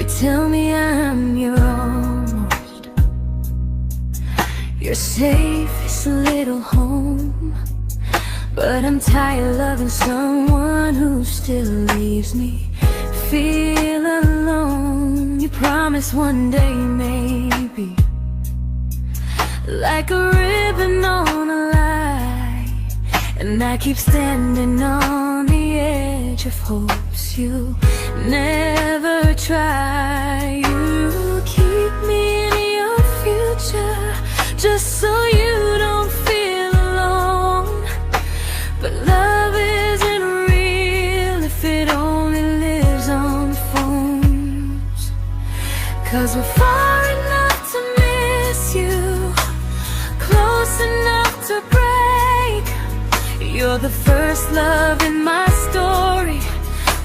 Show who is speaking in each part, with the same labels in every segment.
Speaker 1: tell me I'm your almost, your safest little home. But I'm tired loving someone who still leaves me feel alone. You promise one day maybe, like a ribbon on a line, and I keep standing on the edge of hopes you never try. You keep me in your future just so you don't feel alone. But love isn't real if it only lives on phones. 'Cause we're far enough to miss you, close enough to break. You're the first love in my story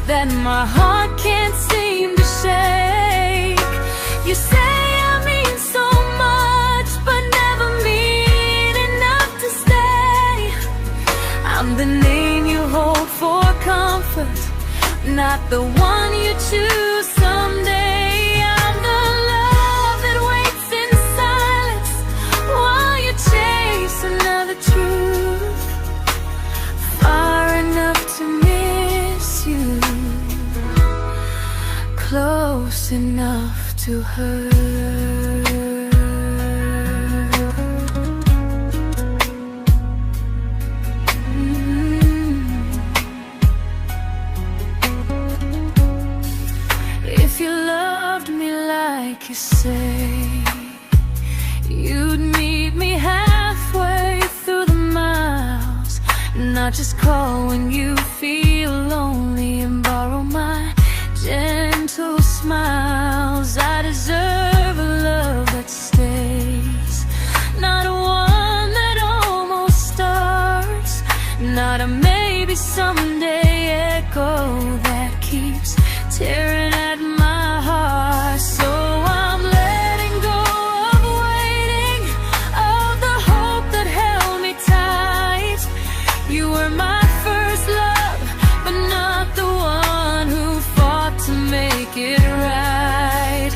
Speaker 1: that my heart can't seem to shake. You say I mean so much, but never mean enough to stay. I'm the name you hold for comfort, not the one you choose someday. I'm the love that waits in silence while you chase another truth. Far enough to miss you, close enough to hurt. If you loved me like you say, you'd meet me halfway through the miles, not just call when you feel lonely and borrow my gentle smiles. I deserve a love that stays, not one that almost starts, not a maybe someday echo that keeps tearing at my heart. So I'm letting go of waiting, of the hope that held me tight. You were my first love, but not the one who fought to make it right.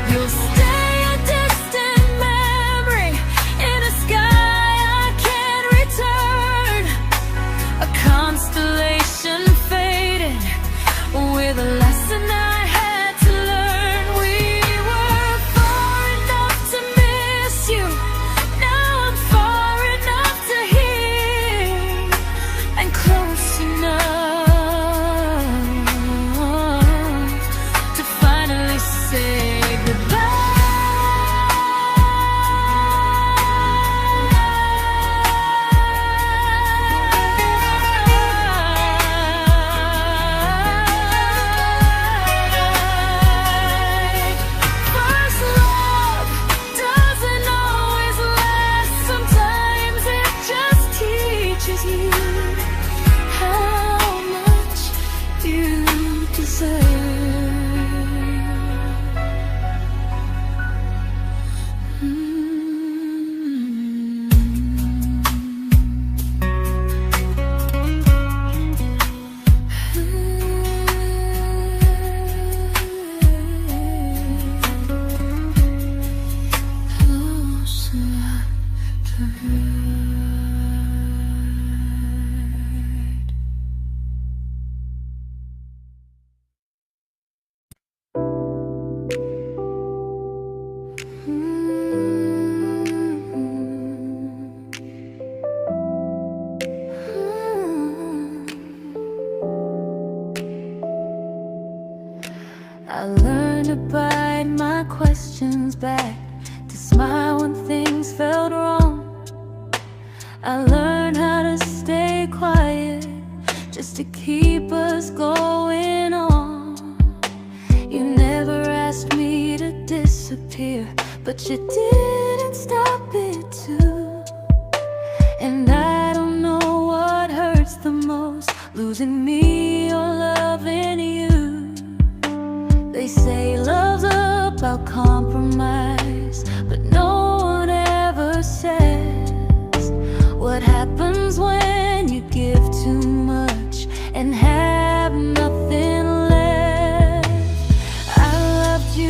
Speaker 1: You'll stay a distant memory in a sky I can't return, a constellation faded with a lesson I had to learn. We were far enough to miss you, now I'm far enough to hear, and close enough to finally say goodbye. First love doesn't always last, sometimes it just teaches you how much you deserve. Close enough to hurt. I learned to bite my questions back, to smile when things felt wrong. I learned how to stay quiet just to keep us going on. You never asked me to disappear, but you didn't stop it too. And I don't know what hurts the most, losing me or loving you. They say love's about compromise, but no one ever says what happens when you give too much and have nothing left. I loved you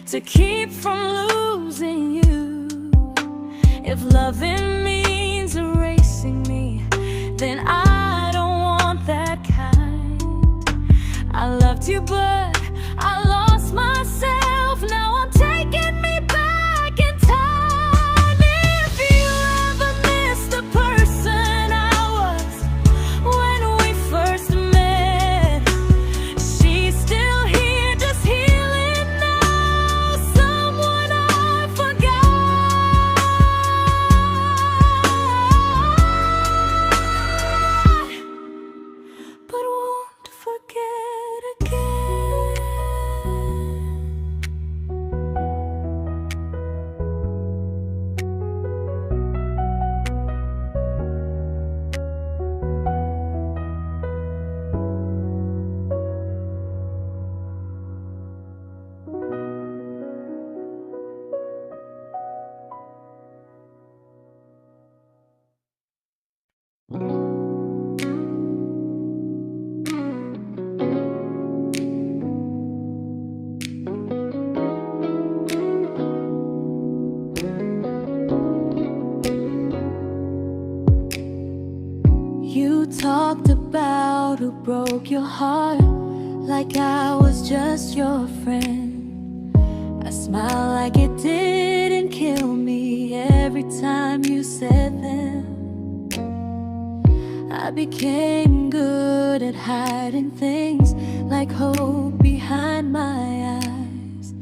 Speaker 1: to keep from losing you. If loving means erasing me, then I don't want that kind. I loved you, but I lost myself. Now I'm taking me back in time. If you ever miss the person I was when we first met, she's still here, just healing now. Someone I forgot, but won't forget again. You talked about who broke your heart, like I was just your friend. I smiled like it didn't kill me every time you said them. I became good at hiding things like hope behind my eyes.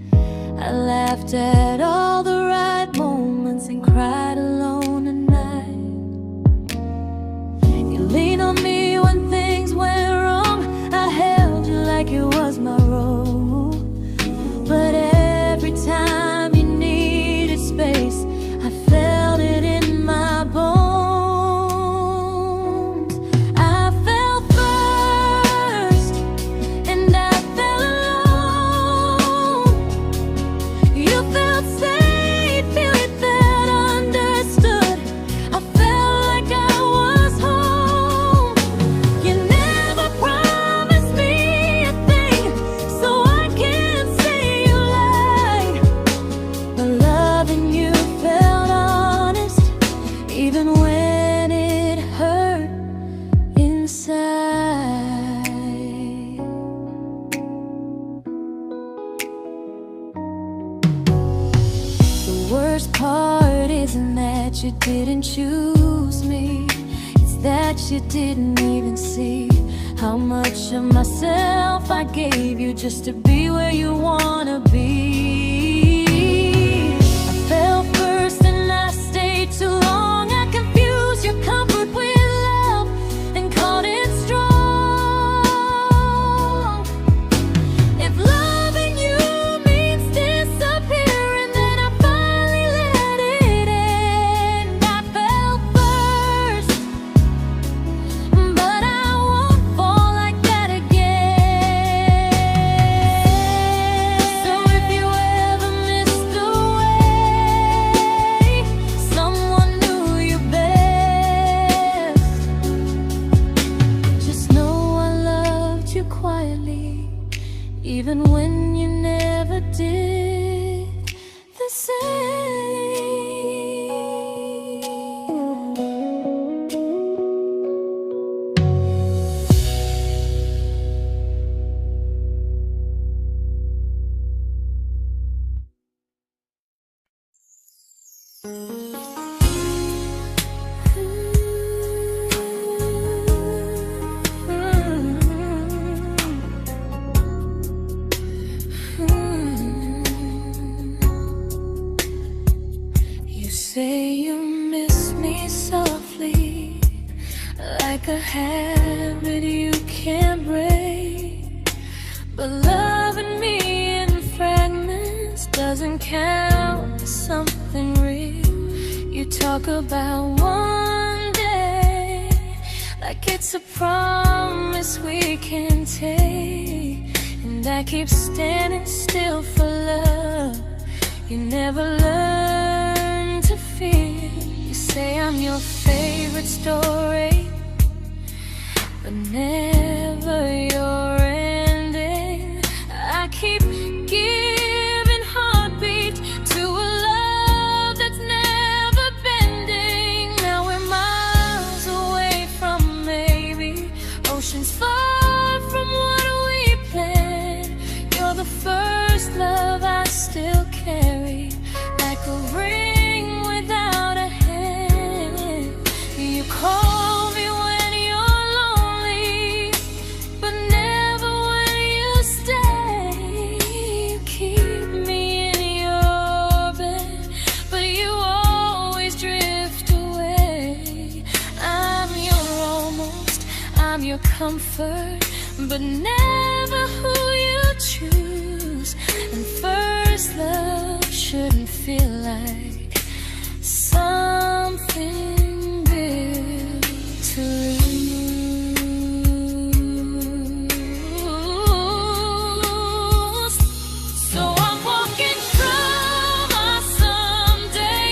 Speaker 1: I laughed at all the right moments and cried alone at night. You leaned on me when things went wrong. I held you like it was my role. But every time you needed space, I felt it in my bones. I fell first, and I fell alone. You felt safe, you felt understood. I felt like I was home. You never promised me a thing, so I can't say you lied. But loving you felt honest, even when it hurt inside. The worst part isn't that you didn't choose me, it's that you didn't even see how much of myself I gave you just to be where you wanna be. I fell first and I stayed too long. I confused your comfort with love and called it strong. If loving you means disappearing, then I finally let it end. I fell first, but I won't fall like that again. So if you ever missed the way someone knew you best, just know I loved you quietly, even when you never did the same. You say you miss me softly, like a habit you can't break. But loving me in fragments doesn't count as something real. You talk about one day like it's a promise we can take, and I keep standing still for love. You never learn to feel. You say I'm your favorite story, but never your ending. I keep giving heart comfort, but never who you choose. And first love shouldn't feel like something built to lose. So I'm walking from our someday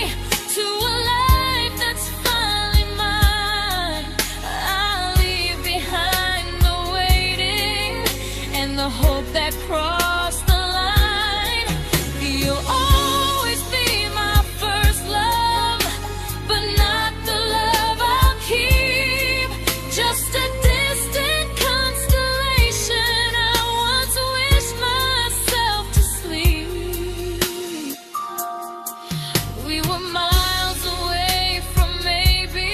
Speaker 1: to a life that's finally mine. I'll leave behind the waiting and the hope that crossed the line. You'll always be my first love, but not the love I'll keep. Just a distant constellation I once wished myself to sleep. We were miles away from maybe.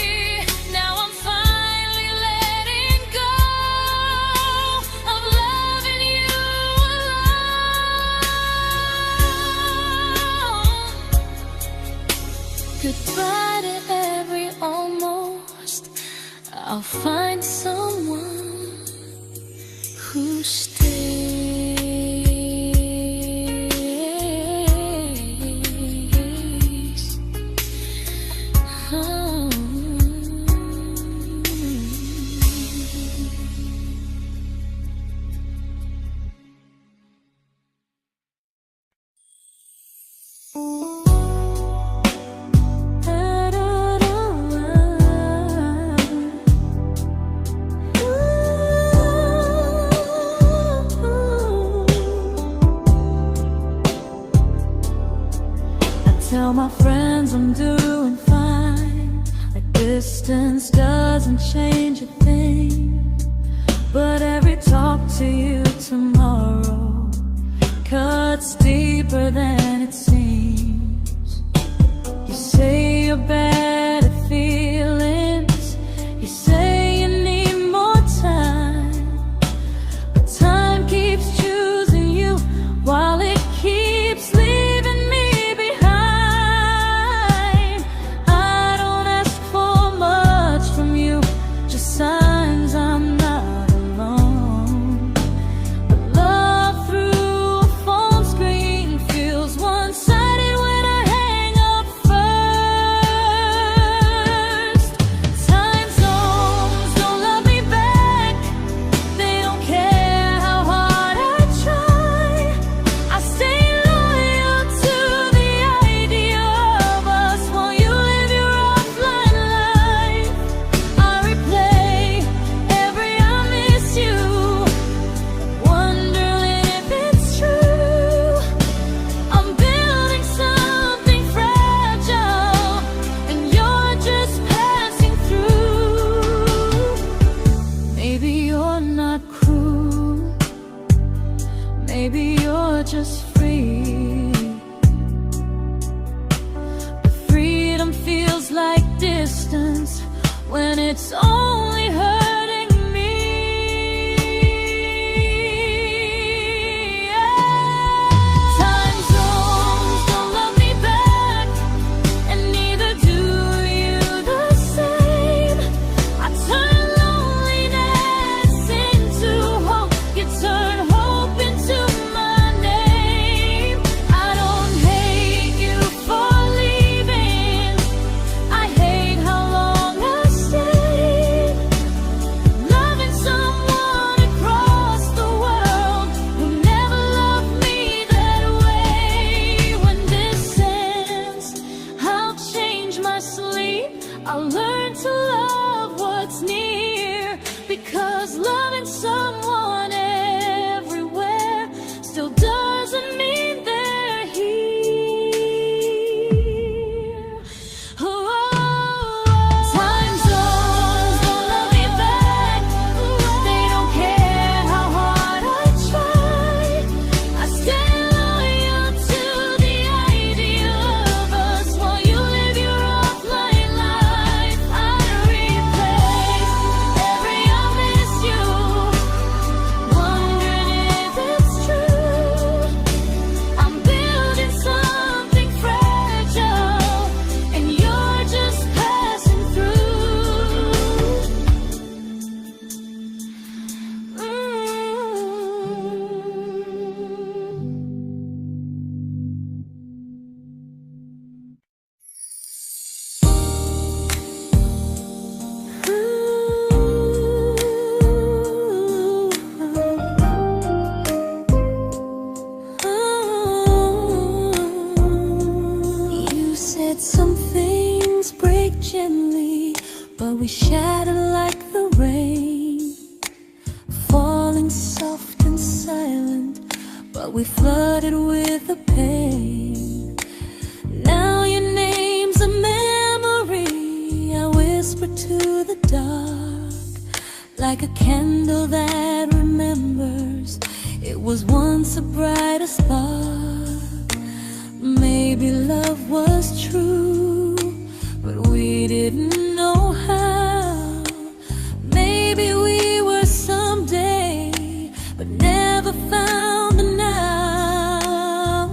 Speaker 1: Now I'm finally letting go of loving you alone. Goodbye to every almost. I'll find someone who stays. Oh. Tell my friends I'm doing fine, like distance doesn't change a thing. But every talk to you tomorrow cuts deeper than it seems. You say you're bad at feelings, you say you need more time, but time keeps choosing you while it keeps leaving me behind. I don't ask for much from you, just signs I'm not alone. But love through a phone screen feels one-sided when I hang up first. Time zones don't love me back, they don't care how hard I try. I stay loyal to the idea of us while you live your offline life. I replay every I miss you, wondering if it's true. I'm building something fragile, and you're just passing through. Maybe you're not cruel, maybe you're just free. But freedom feels like distance when it's only hurting me. Time zones don't love me back, and neither do you the same. I turn loneliness into hope, you turn hope into my name. I don't hate you for leaving, I hate how long I stayed. we shattered like the rain, falling soft and silent, but we flooded with the pain. Now your name's a memory I whisper to the dark, like a candle that remembers it was once a brighter spark. Maybe love was true, but we didn't know how. Maybe we were someday, but never found the now.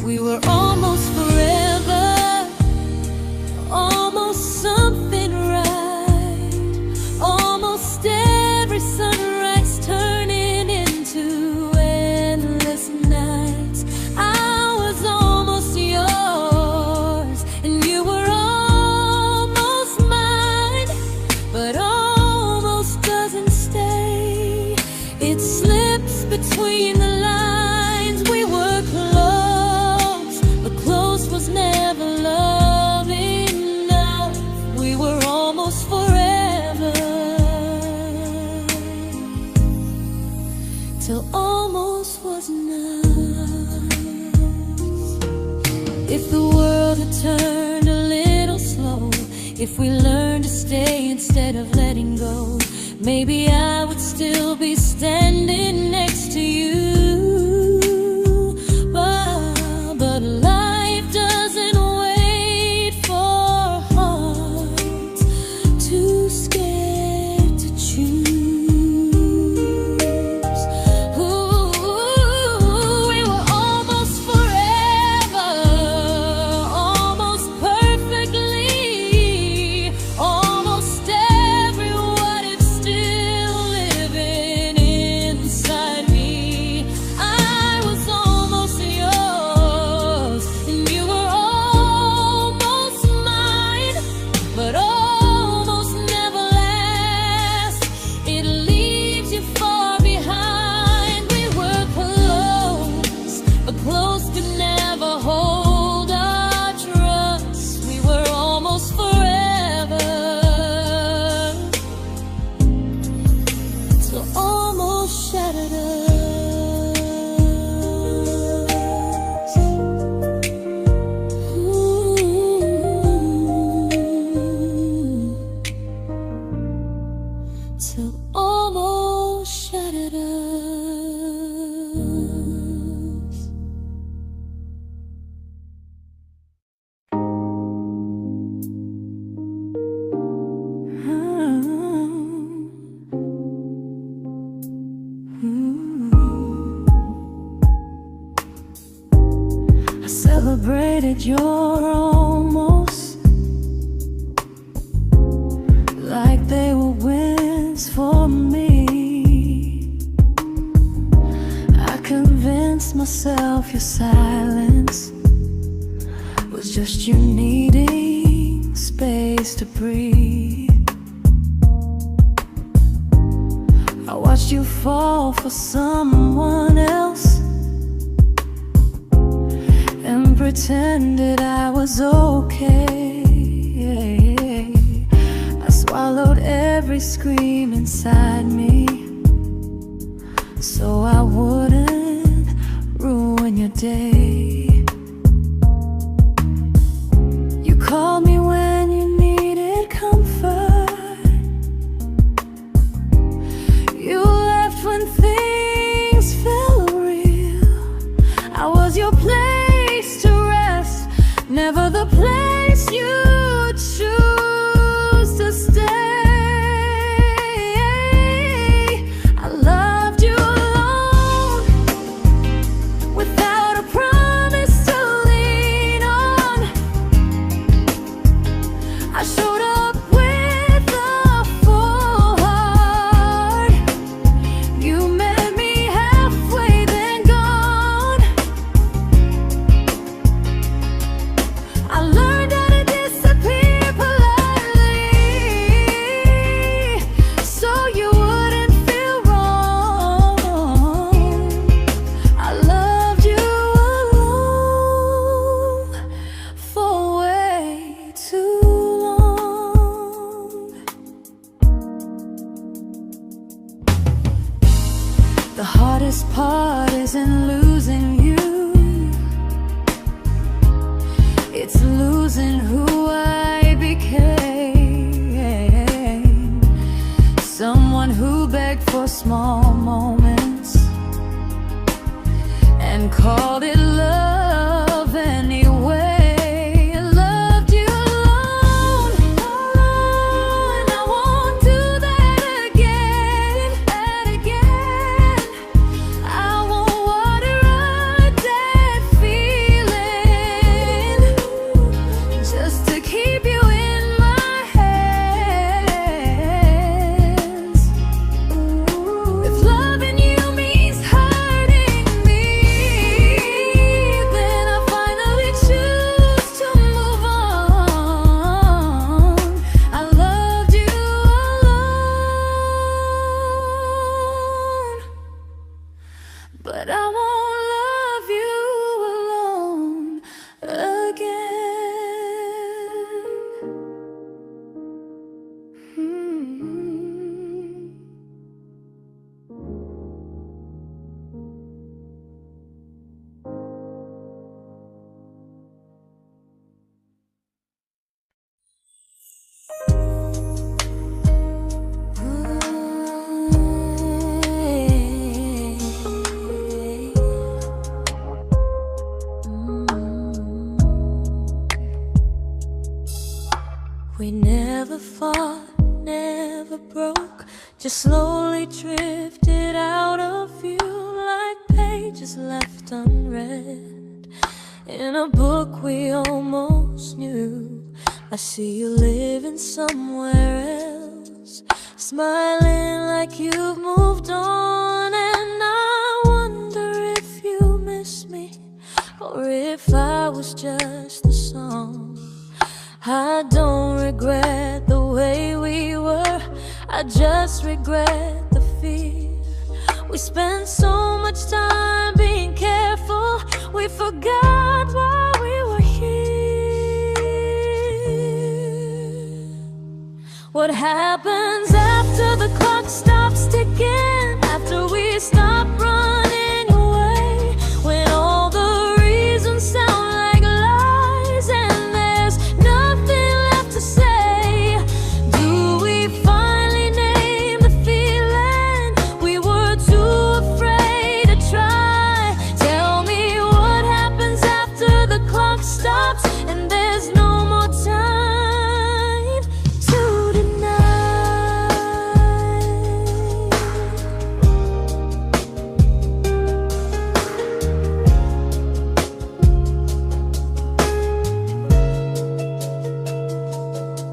Speaker 1: We were almost forever, almost something right, almost every sunrise turning into endless nights. I was almost yours, and you were almost mine, but almost doesn't stay. It slips between the lines. We were close, but close was never love enough. We were almost forever, till almost was enough. If the world had turned a little slow, if we learned to stay instead of letting go, maybe I would still be standing next to you. But life doesn't wait for hearts too scared to choose. Ooh, we were almost forever, almost perfectly, almost every what if still living inside me. I was almost yours, and you were almost mine, but almost never lasts. It leaves you far behind. We were close, but close could never hold our trust. We were almost forever, till almost shattered us. Ooh, till almost shattered us. I celebrated your almost like they were wins for me. I convinced myself your silence was just you needing space to breathe. I watched you fall for someone else and pretended I was okay. I swallowed every scream inside me so I wouldn't ruin your day. You called me when you needed comfort. You left when things felt real. I was your place to rest, never the place you choose to stay. I loved you alone, without a promise. heart isn't losing you, it's losing who I became. Someone who begged for small moments and called it love anyway. Loved you alone, alone. I won't do that again, I won't water a dead feeling just to keep you in my hands. If loving you means hurting me, then I finally choose to move on. I loved you alone, but I won't love you alone again. We never fought, never broke, just slowly drifted out of view like pages left unread in a book we almost knew. I see you living somewhere else, smiling like you've moved on, and I wonder if you miss me or if I was just a song. I don't regret the way we were, I just regret the fear. We spent so much time being careful, we forgot why we were here. What happens after the clock stops ticking, after we stop running away, when all the reasons sound like lies and there's nothing left to say? Do we finally name the feeling we were too afraid to try? Tell me what happens after the clock stops and there's no more time to deny.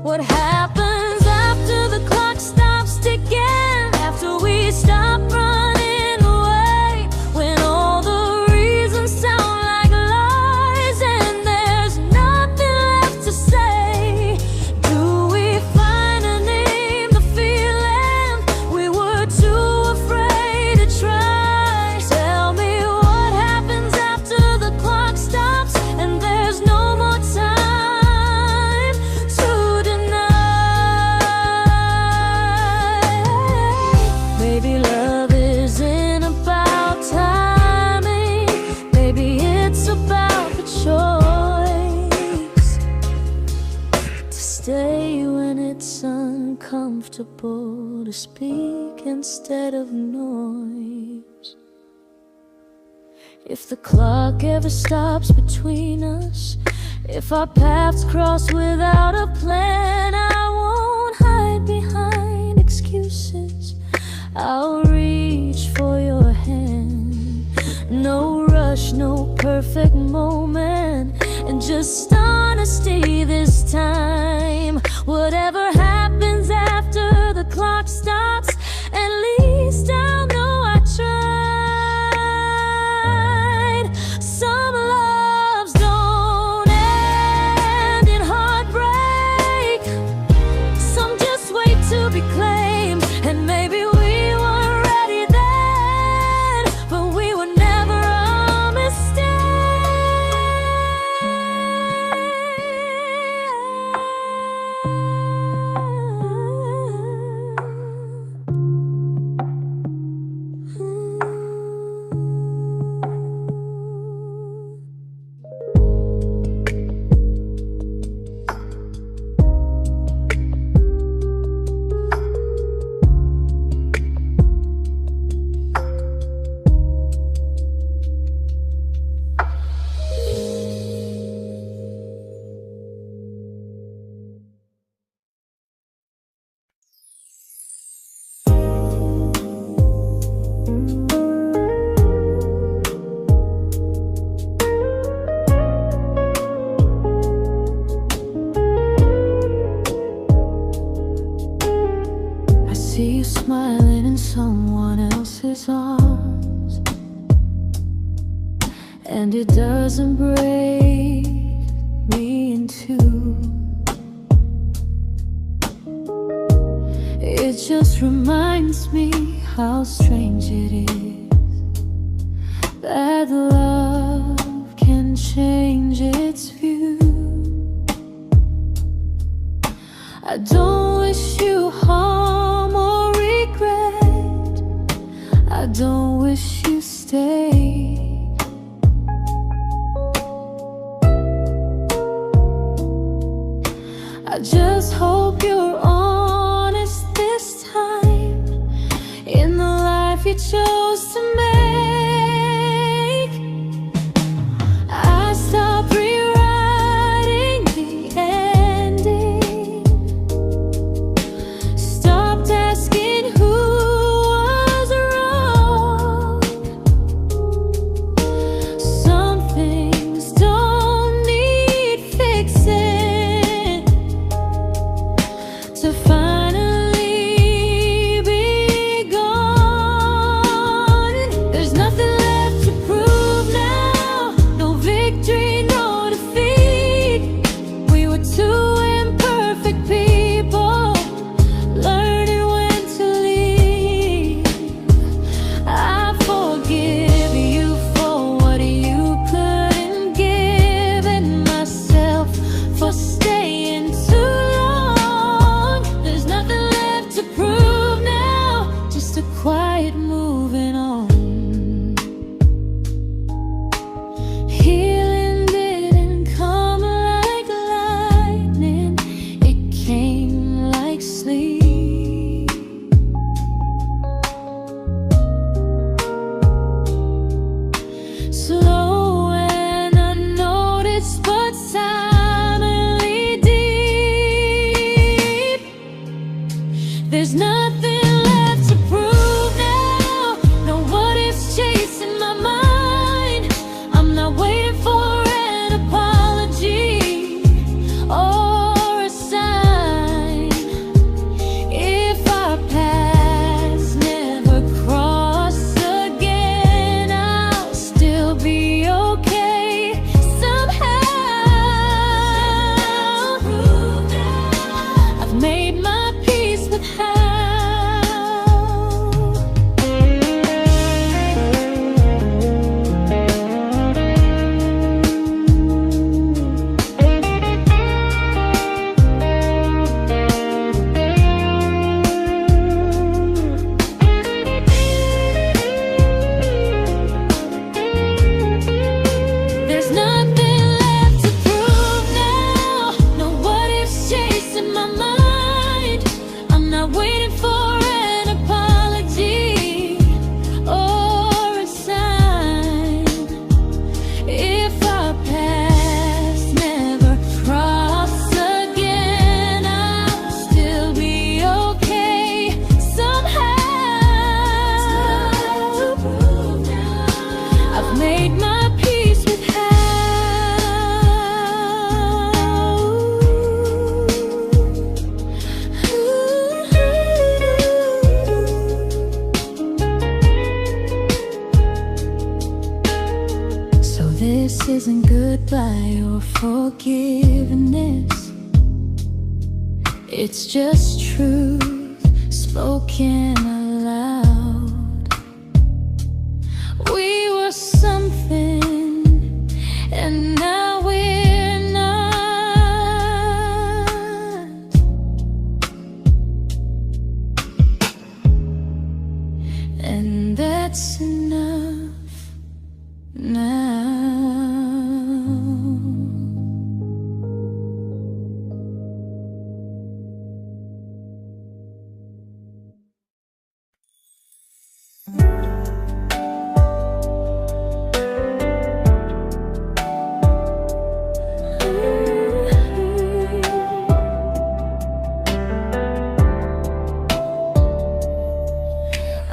Speaker 1: What happens after the clock stops ticking, after we stop running away, when all the reasons sound like lies and there's nothing left to say? Do we finally name the feeling we were too afraid to try? Tell me what happens after the clock stops and there's no more time to deny. Maybe love isn't about timing, maybe it's about the choice to stay when it's uncomfortable, to speak instead of noise. If the clock ever stops between us, if our paths cross without a plan, I won't hide behind excuses, I'll reach for your hand. No rush, no perfect moment, and just honesty this time. Whatever happens after the clock stops, at least I'll know I tried. Some loves don't end in heartbreak, some just wait to be claimed, and maybe we weren't ready then, but we were never a mistake. and it doesn't break me in two. It just reminds me how strange it is that love can change its view. I don't wish you harm or regret. I don't wish you stay. I just hope you're honest this time in the life you chose to make. I stopped rewriting the ending, stopped asking who was wrong. Some things don't need fixing to finally be gone. There's nothing left to prove now, no victory, no defeat. We were two imperfect people, learning when to leave. I forgive you for what you couldn't give, and myself for staying too long. There's nothing left to prove now, just a quiet moving on. Healing didn't come like lightning, it came like sleep. Slow and unnoticed, but silently deep. There's nothing left to prove now, no what ifs chasing my mind. I'm not waiting for an apology or a sign. If our paths never cross again, I'll still be okay somehow. I've made my peace with how. There's nothing left to prove now, no what ifs chasing my mind. I'm not waiting for an apology or a sign. If our paths never cross again, I'll still be okay somehow. I've made my peace with how. So this isn't goodbye or forgiveness, it's just truth spoken aloud. We were something, and now we're not. And that's enough now.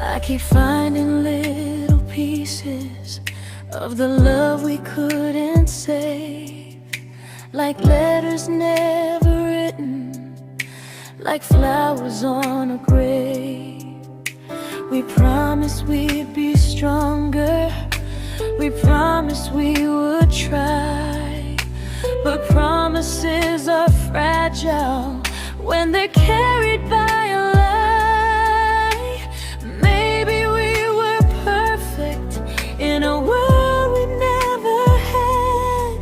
Speaker 1: I keep finding little pieces of the love we couldn't save, like letters never written, like flowers on a grave. We promised we'd be stronger, We promised we would try, but promises are fragile when they're carried by a lie. Maybe we were perfect in a world we never had.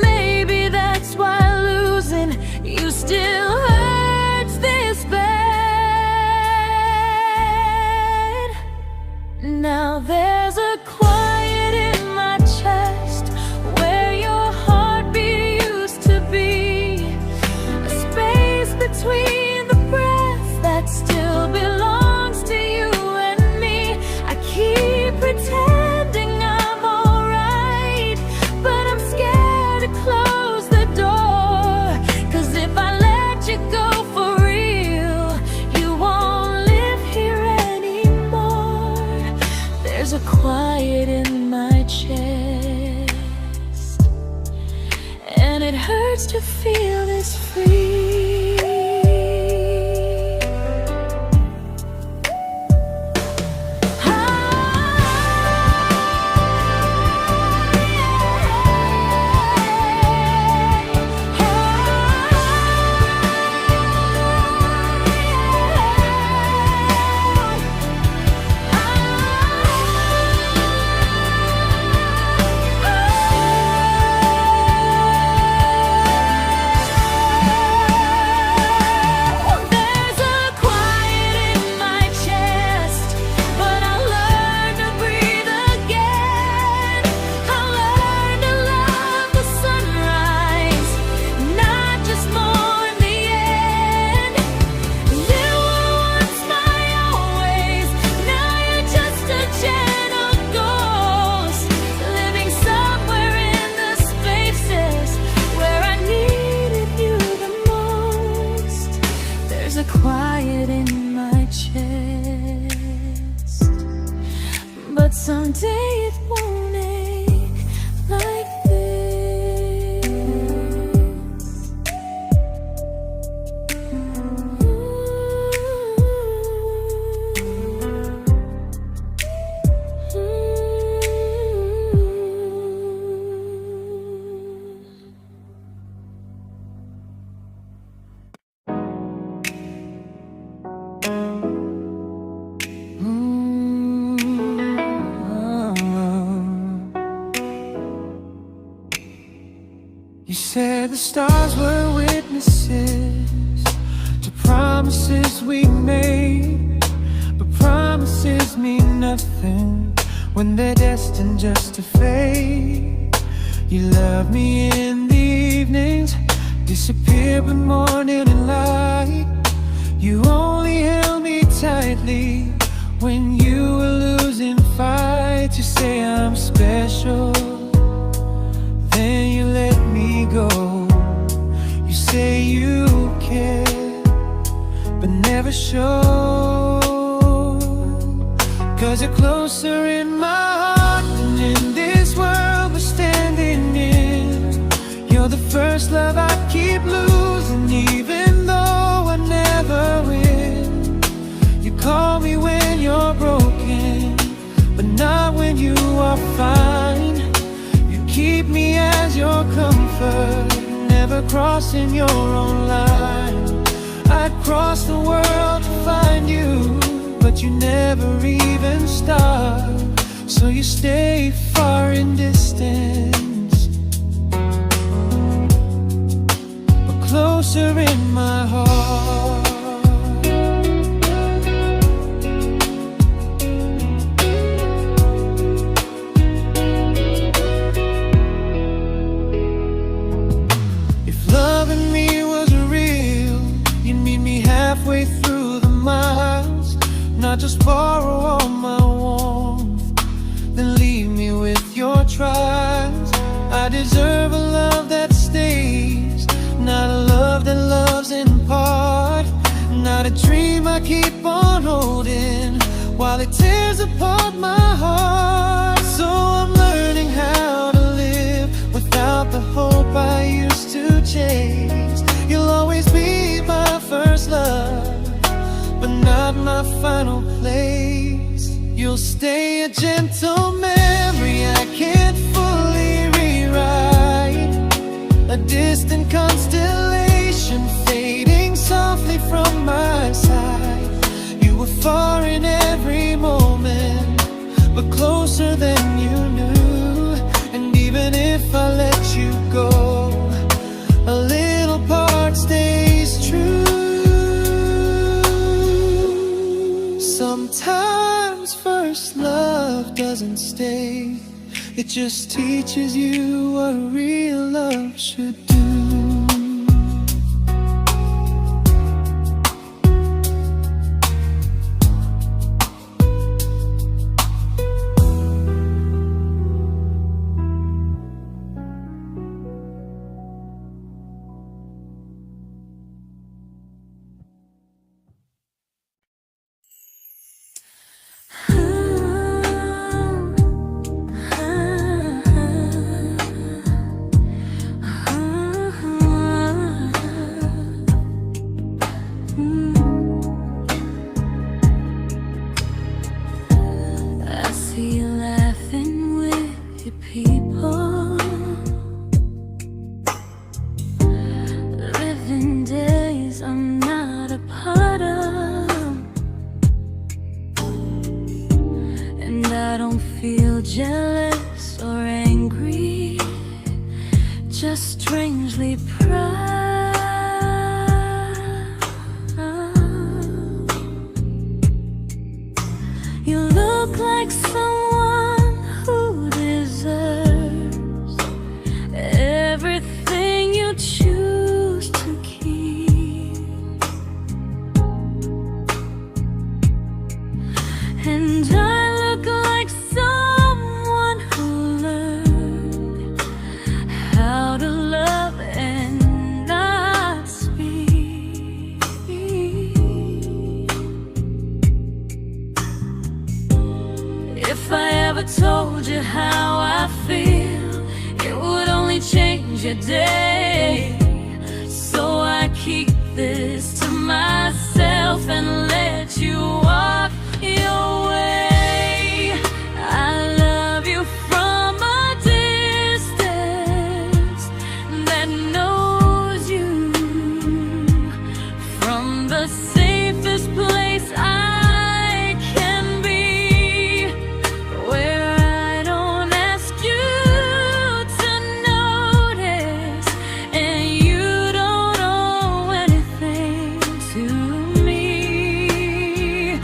Speaker 1: Maybe that's why losing you still hurts this bad. Now there's a quiet in my chest where your heartbeat used to be, a space between the breath that still belongs to you and me. I keep pretending I'm alright, but I'm scared to close the door. 'Cause if I let you go for real, you won't live here anymore. There's a quiet in my chest, and it hurts to feel this free. Quiet in my chest, but someday it won't ache like this.
Speaker 2: You said the stars were witnesses to promises we made, but promises mean nothing when they're destined just to fade. You love me in the evenings, disappear when morning and light. You only held me tightly when you were losing fights. You say I'm special, then you let me go. You say you care, but never show. 'Cause you're closer in my heart than in this world we're standing in. You're the first love I keep losing, even though I never win. You call me when you're broken, but not when you are fine. Keep me as your comfort, never crossing your own line. I'd cross the world to find you, but you never even start. So you stay far in distance, but closer in my heart. Halfway through the miles, not just borrow all my warmth, then leave me with your trials. I deserve a love that stays, not a love that loves in part. Not a dream I keep on holding while it tears apart my heart. So I'm learning how to live without the hope I used to chase. You'll always be my first love, but not my final place. You'll stay a gentle memory It just teaches you what real love should do.
Speaker 1: Jealous or angry, just strangely proud. You look like someone who deserves everything you choose to keep. And I look like someone who learned how to love and not speak. If I ever told you how I feel, it would only change your day. So I keep this to myself and let you walk your way. I love you from a distance that knows you, from the safest place I can be, where I don't ask you to notice and you don't owe anything to me.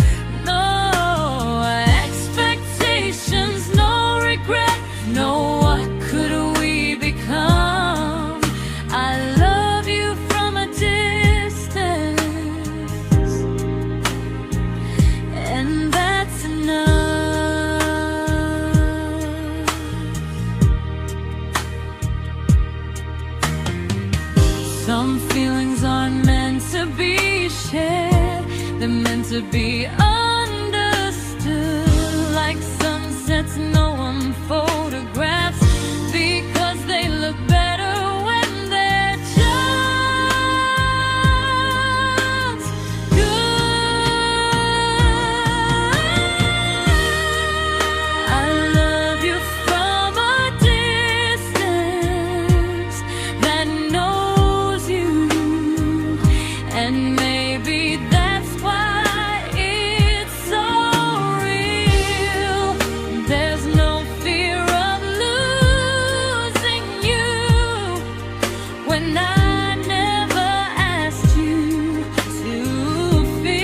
Speaker 1: No expectations, no regret, no what could we become. I love you from a distance, and that's enough. Some feelings aren't meant to be shared, they're meant to be understood. Like sunsets no one photographs, because they look better when they're just good. I love you from a distance that knows you, and maybe that's why it's so real. There's no fear of losing you when I never asked you to feel.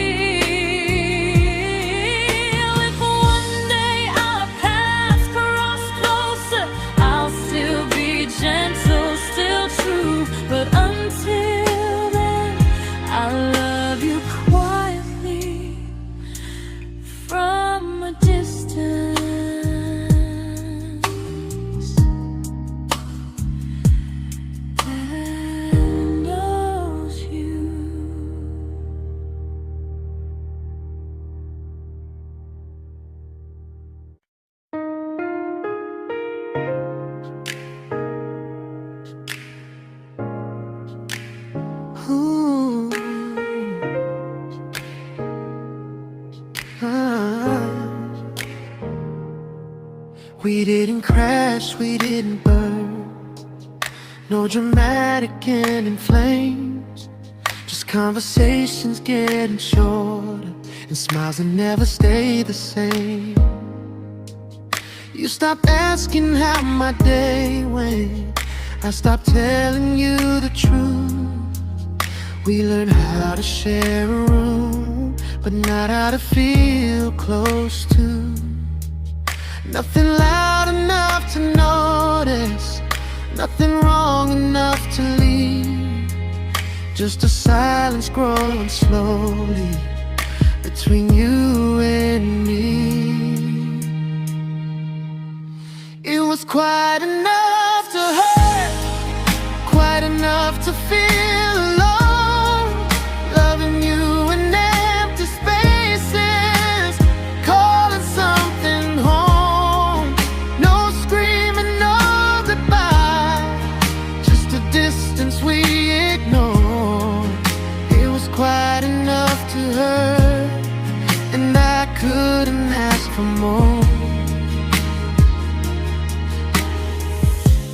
Speaker 1: If one day our paths cross closer, I'll still be gentle, still true. But until then, I love you quietly from a distance that knows you.
Speaker 2: Ooh. Ah. We didn't crash, we didn't burn, no dramatic end in flames, just conversations getting shorter and smiles that never stay the same. You stopped asking how my day went, I stopped telling you the truth. We learned how to share a room, but not how to feel close to. Nothing loud enough to just a silence growing slowly between you and me. It was quite enough to hurt, quite enough to feel alone, loving you in empty spaces, calling something home. No screaming, no goodbye, just a distance we ignored. It was quite enough to hurt, and I couldn't ask for more.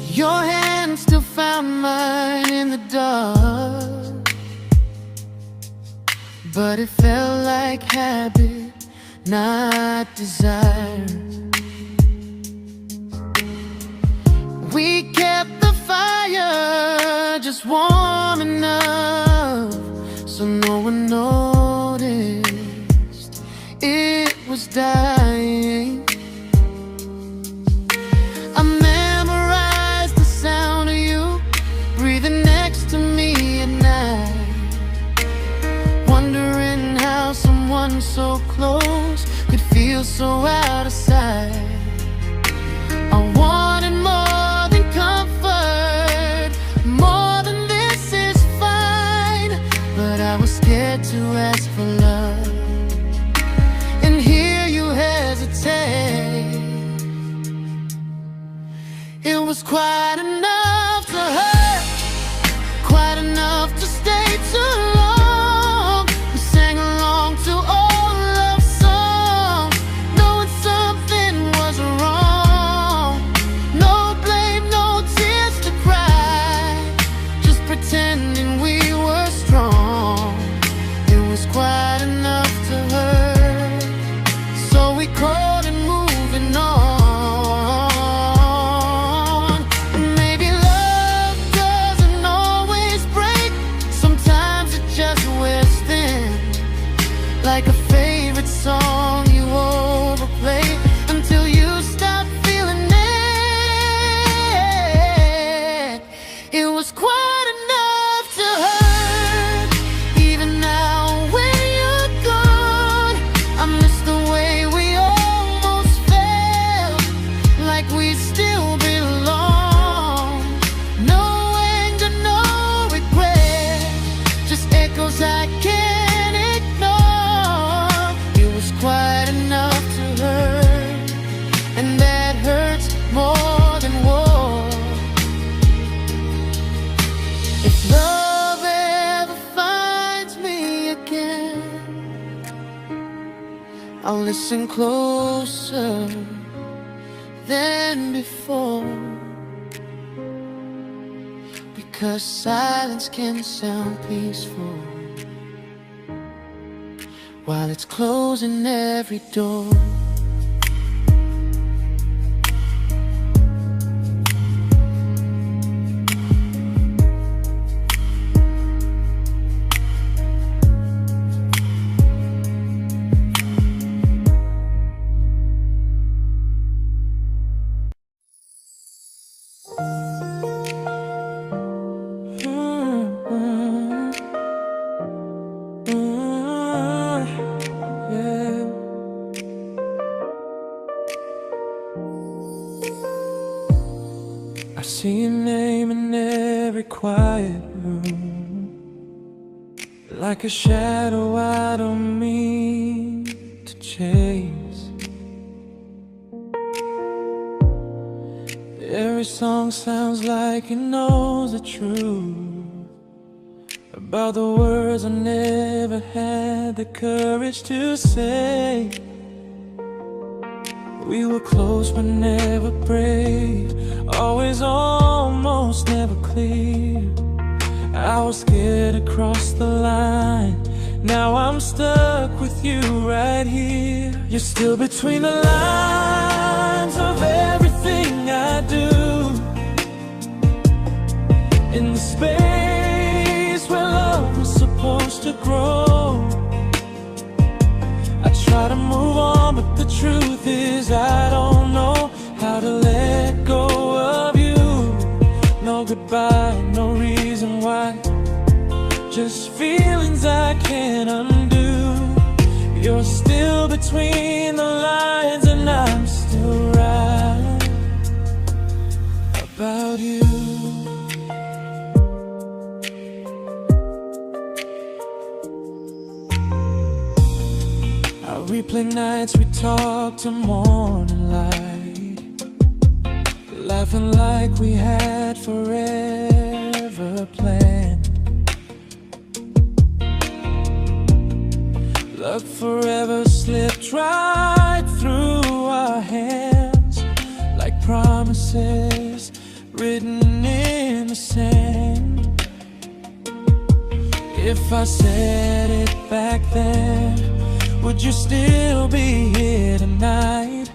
Speaker 2: Your hand still found mine in the dark, but it felt like habit, not desire. We kept the fire just warm enough so no one noticed it was dying. I memorized the sound of you breathing next to me at night, wondering how someone so close could feel so out of sight. I wanted more than comfort, more than this is fine, but I was scared to ask for love, and here you hesitate. It was quite enough to hurt, quite enough to stay too long. We sang along to old love songs, knowing something was wrong. No blame, no tears to cry, just pretending we were strong. It was quite enough to hurt, so we crawled and moving on. Maybe love doesn't always break, sometimes it just wears thin, like a favorite song you overplay until you stop feeling it. It was quite enough to hurt, even now when you're gone. I miss the way we almost felt, like we still belong. No anger, no regret, just echoes I can't ignore. It was quite enough to hurt, and that hurts more than war. If love ever finds me again, I'll listen closer than before, because silence can sound peaceful while it's closing every door. I see your name in every quiet room, like a shadow I don't mean to chase. Every song sounds like it knows the truth about the words I never had the courage to say. We were close but never brave, always almost never clear. I was scared to cross the line, now I'm stuck with you right here. You're still between the lines of everything I do, in the space where love was supposed to grow. I try to move on, but the truth is I don't know how to let go of you. No goodbye, no reason why, just feelings I can't undo. You're still between the lines and I'm still right about you. I replay nights we talk to morning light, laughing like we had forever planned. Love forever slipped right through our hands, like promises written in the sand. If I said it back then, would you still be here tonight?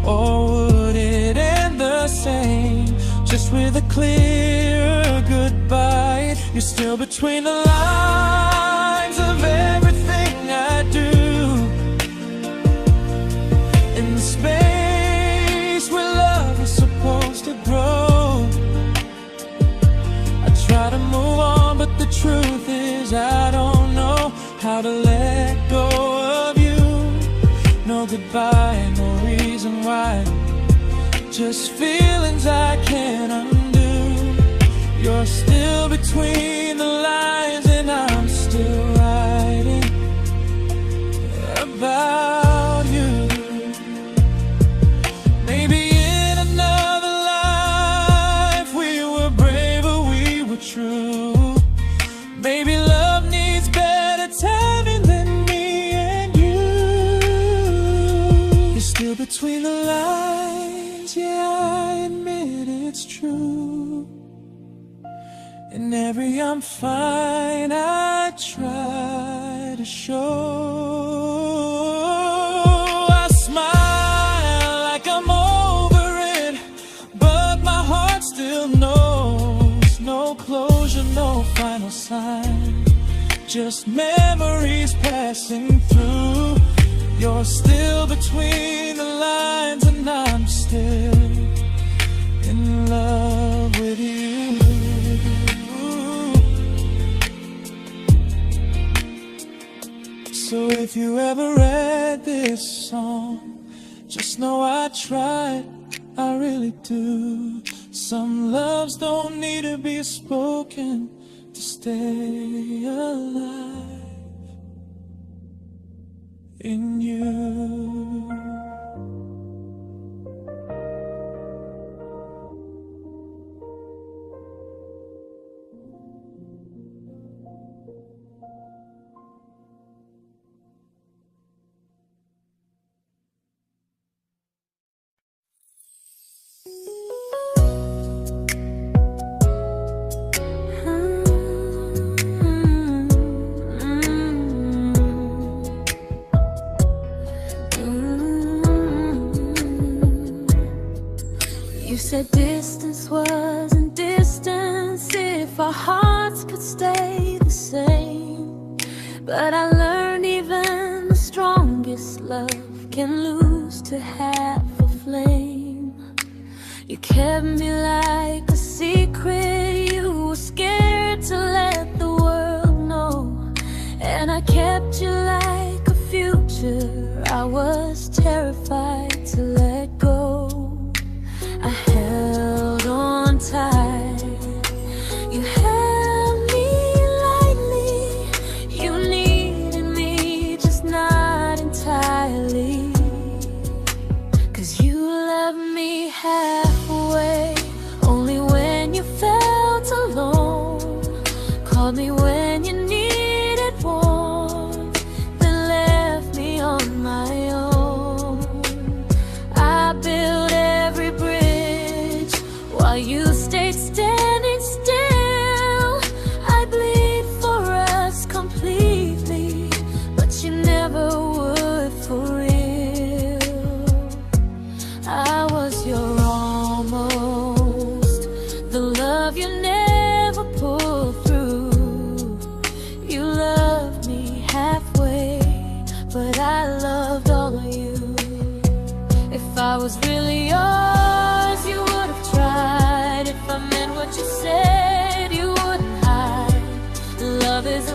Speaker 2: Or would it end the same, just with a clear goodbye? You're still between the lines of everything I do, in the space where love is supposed to grow. I try to move on, but the truth is I don't know how to let go of you. No goodbye, no reason why, just feelings I can't undo. You're still between the lines and I'm still writing about you. Maybe in another life we were braver, we were true. Maybe love needs better timing than me and you. You're still between the lines, yeah, I admit it's true. In every I'm fine I try to show. I smile like I'm over it, but my heart still knows. No closure, no final sign, just memories passing through. You're still between the lines and I'm still in love with you. So if you ever read this song, just know I tried, I really do. Some loves don't need to be spoken to stay alive in you.
Speaker 1: You said distance wasn't distance if our hearts could stay the same. But I learned even the strongest love can lose to half a flame. You kept me like a secret, you were scared to let the world know. And I kept you like a future, I was terrified to let go. I held on tight, you held me lightly. You needed me, just not entirely. 'Cause you loved me halfway, only when you felt alone. Called me when you needed warmth, then left me on my own. I built every bridge while you stayed standing still. I bleed for us completely, but you never would for real. I was your almost, the love you never pulled through. You loved me halfway, but I loved all of you. If I was really yours, you would have tried. If I meant what you said, you wouldn't hide. Love is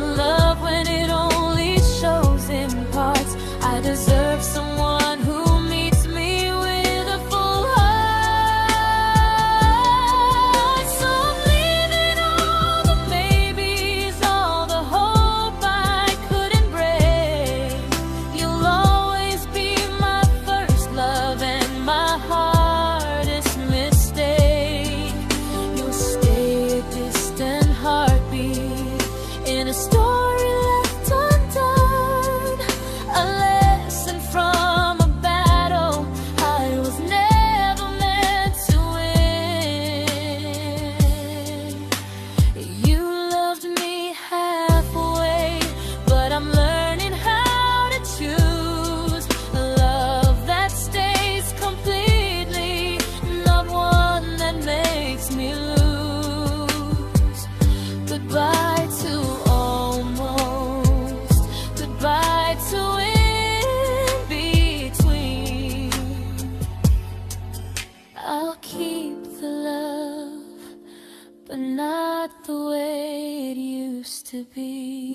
Speaker 1: the way it used to be.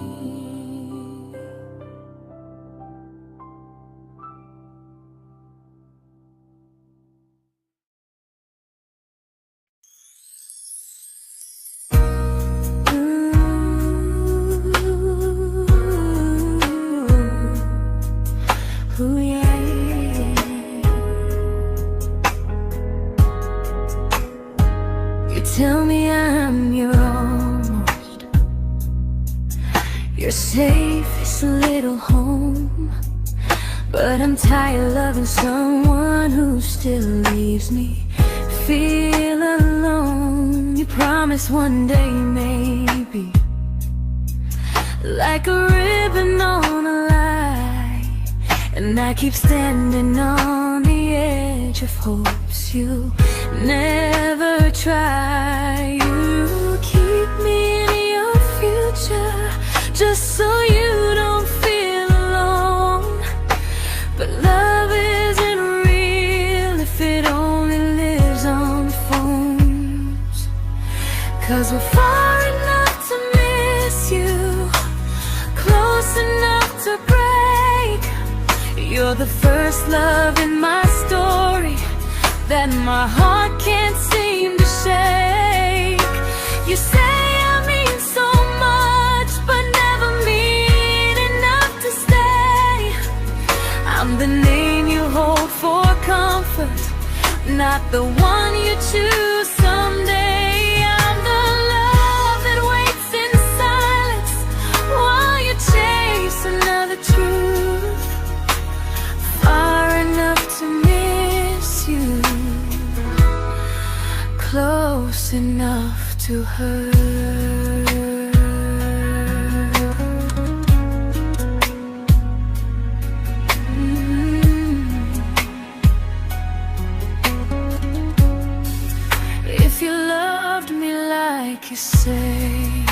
Speaker 1: Ooh, yeah, yeah. You tell me I'm your almost, your safest little home. But I'm tired loving someone who still leaves me feel alone. You promise one day maybe, like a ribbon on a line, and I keep standing on the edge of hopes you never try. You keep me in your future just so you don't feel alone. But love isn't real if it only lives on phones. 'Cause we're far enough to miss you, close enough to break. You're the first love in my story that my heart can't seem to shake. You say I mean so much, but never mean enough to stay. I'm the name you hold for comfort, not the one you choose someday. I'm the love that waits in silence while you chase another truth. Far enough to miss you, close enough to hurt. If you loved me like you say,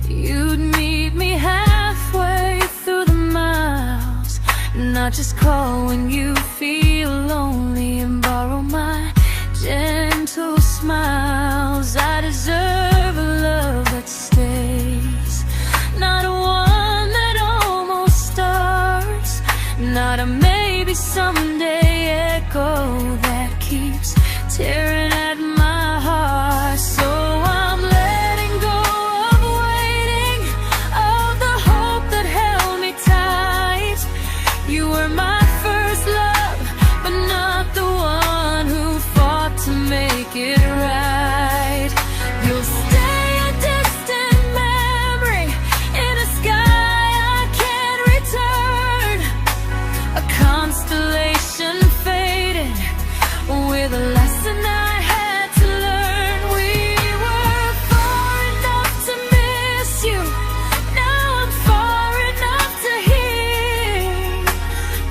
Speaker 1: you'd meet me halfway through the miles, not just call when you feel lonely and borrow my gentle smiles. I deserve a love that stays, not one that almost starts, not a maybe someday echo that keeps tearing at my heart. So I'm letting go of waiting, of the hope that held me tight. You were my first love, but not the one who fought to make it right. You'll stay a distant memory in a sky I can't return, a constellation faded with a lesson I had to learn. We were far enough to miss you, now I'm far enough to hear,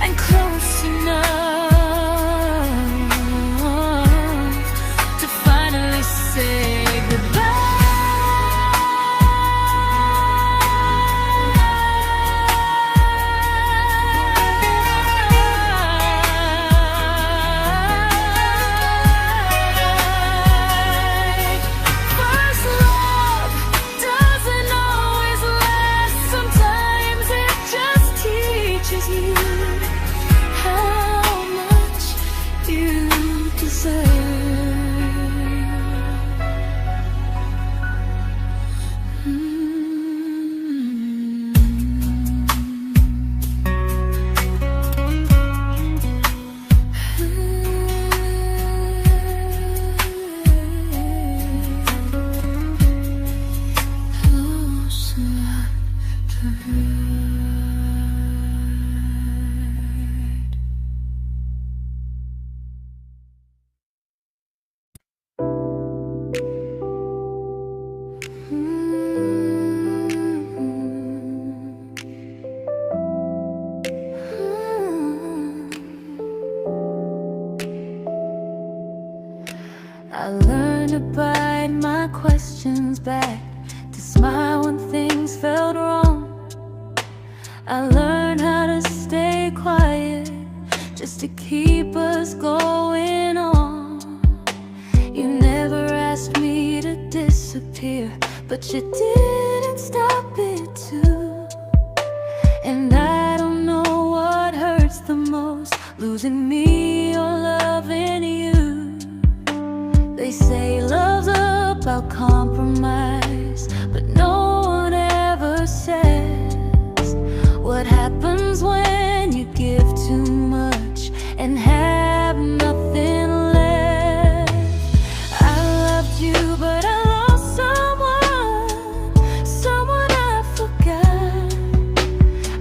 Speaker 1: and close enough to finally say goodbye. First love doesn't always last, sometimes it just teaches you how much you deserve. Close enough to hurt. I learned to bite my questions back, to smile when things felt wrong. I learned how to stay quiet just to keep us going on. You never asked me to disappear, disappear, but you didn't stop it too. And I don't know what hurts the most, losing me or loving you. They say love's about compromise, but no one ever says what happens when you give too much and have nothing left. I loved you, but I lost someone I forgot.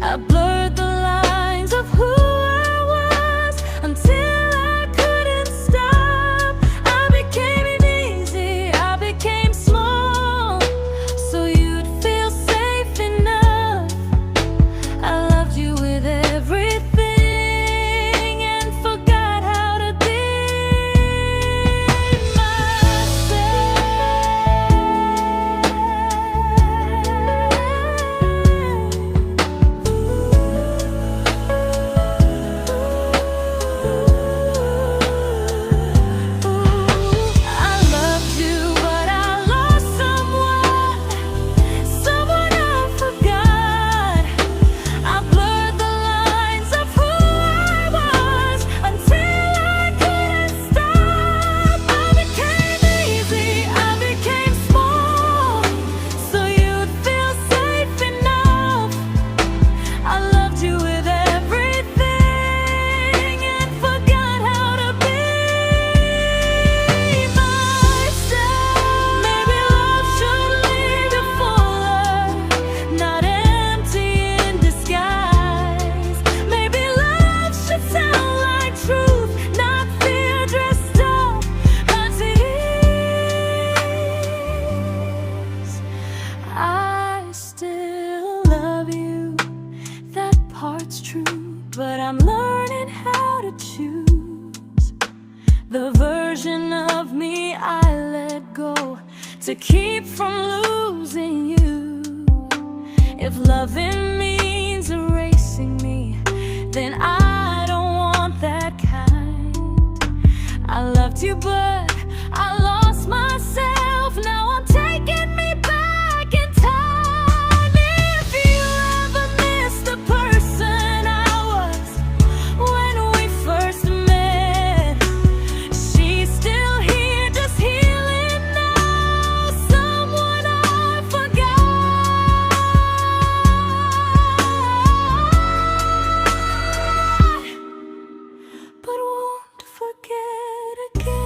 Speaker 1: I blurred the lines of who I was until I couldn't stop. I became easy, I became small, so you'd feel safe enough. I loved you with everything and forgot how to be I loved you, but I lost someone I forgot. I blurred the lines of who I was until I couldn't stop. I became easy, I became small, so you'd feel safe enough. I loved you with everything and forgot how to be myself. Maybe love should leave you fuller, not empty in disguise. Maybe love should sound like truth, not fear dressed up as ease. I still love you, that part's true, but I'm learning how to choose the version of me I let go to keep from losing you. If loving means erasing me, then I don't want that kind. I loved you, but I lost myself. Now I'm taking me back in time. If you ever miss the person I was when we first met, she's still here, just healing now. Someone I forgot, but won't forget again.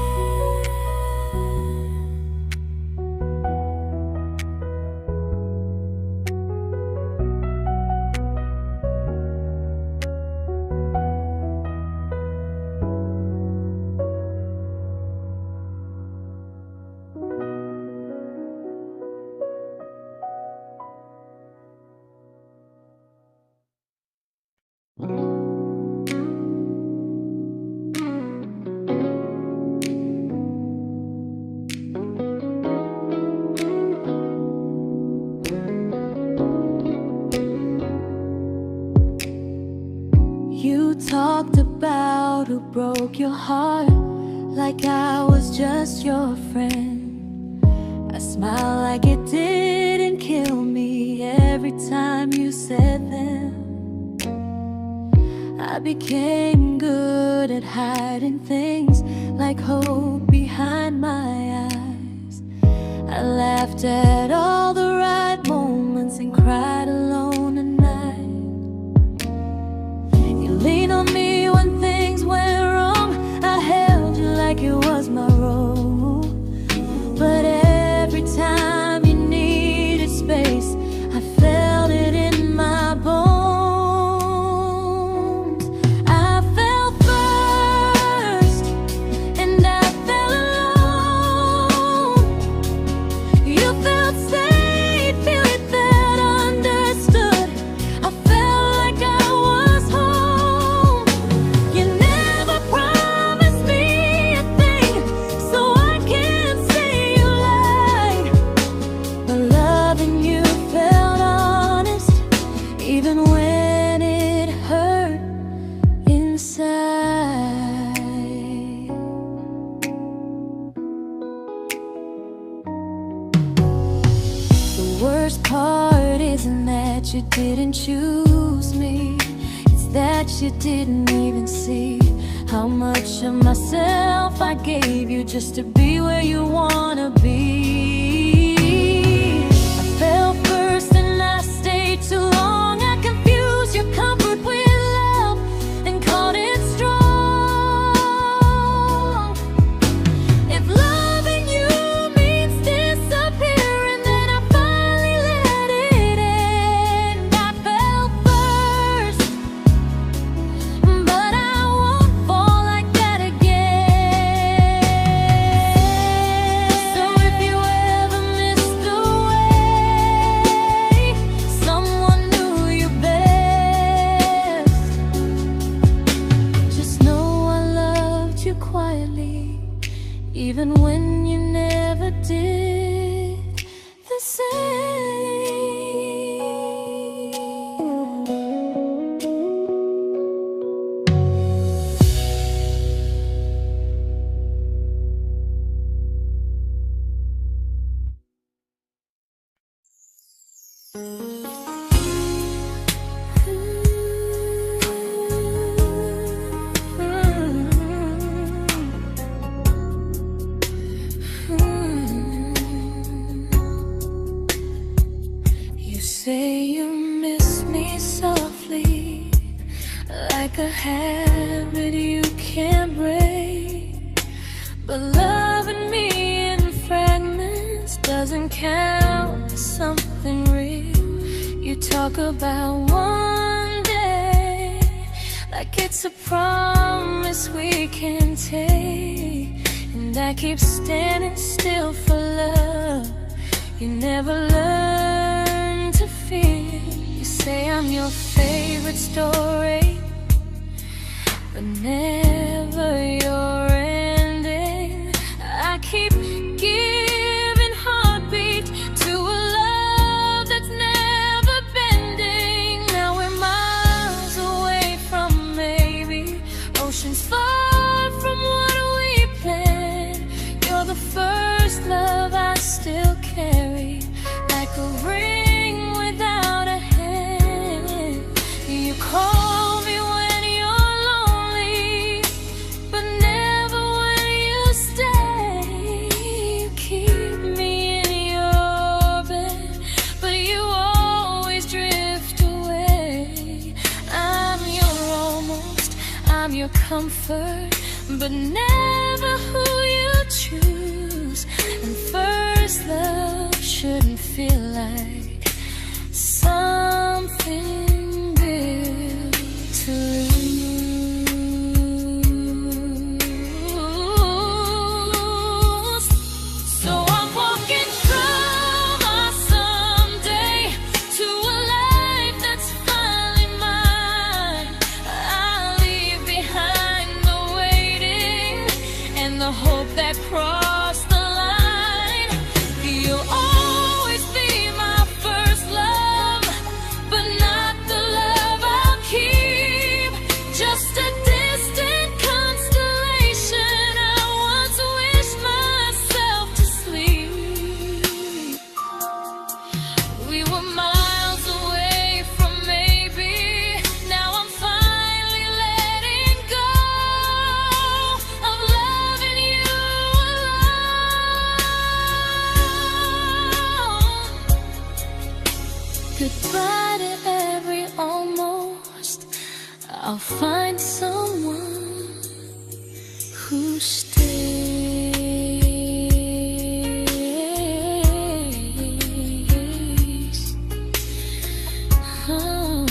Speaker 1: You talked about who broke your heart, like I was just your friend. I smile like it didn't kill me every time you said them. I became good at hiding things like hope behind my eyes. I laughed at all the right moments and cried alone at night. You leaned on me when things went wrong. I held you like it was my role. But every time you needed space, I felt it in my bones. I fell first, and I fell alone. You felt safe. worst part isn't that you didn't choose me, it's that you didn't even see how much of myself I gave you just to be where you wanna be. I fell first and I stayed too long. I confused your comfort with love and called it strong. If loving you means disappearing, then I finally let it end. I fell first, but I won't fall like that again. So if you ever missed the way someone knew you best, just know I loved you quietly, even when you never did the same. You say you miss me softly, like a habit you can't break. But loving me in fragments doesn't count as something real. You talk about one day like it's a promise we can take, and I keep standing still for love. You never learn to feel. You say I'm your favorite story, but never your ending. I keep giving heartbeat to a love that's never bending. Now we're miles away from maybe oceans far from what we planned. You're the first love I still carry, like a ring without a hand. You call me when you're lonely, but never when you stay. You keep me in your bed, but you always drift away. I'm your almost, I'm your comfort, but never who you choose. And first love shouldn't feel like something built to lose. So I'm walking through my someday to a life that's finally mine. I'll leave behind the waiting and the hope that crossed the line. You'll always be my first love, but not the love I'll keep. Just a distant constellation I once wished myself to sleep. We were miles away from maybe. Now I'm finally letting go of loving you alone. Goodbye to every almost. I'll find someone who stays. Oh.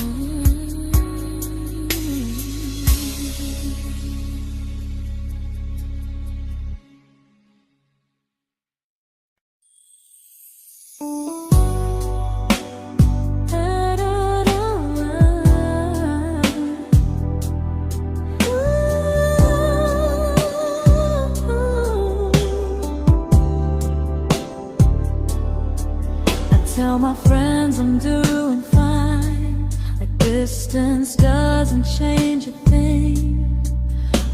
Speaker 1: Tell my friends I'm doing fine, like distance doesn't change a thing.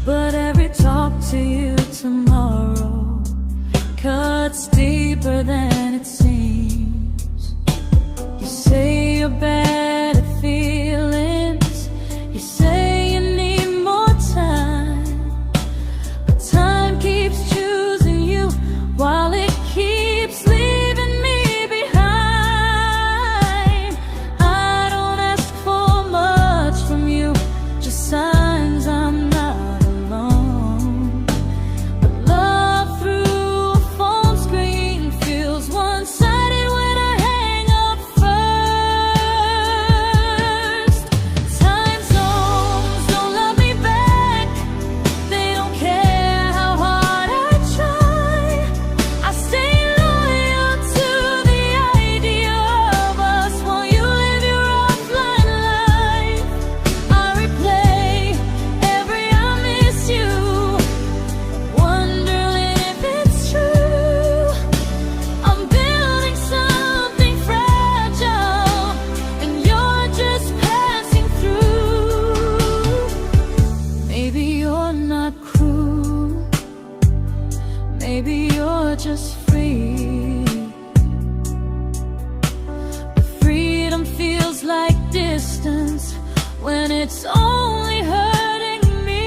Speaker 1: But every talk to you tomorrow cuts deeper than it seems. you're bad at feelings. You say you need more time, but time keeps choosing you while it keeps leaving me behind. I don't ask for much from you, just signs I'm not alone. But love through a phone screen feels one-sided when I hang up first. Time zones don't love me back. They don't care how hard I try. I stay loyal to the idea of us while you live your offline life. I replay every I miss you, wondering if it's true. I'm building something fragile, and you're just passing through. Maybe you're not cruel, maybe you're just free. But freedom feels like distance when it's only hurting me.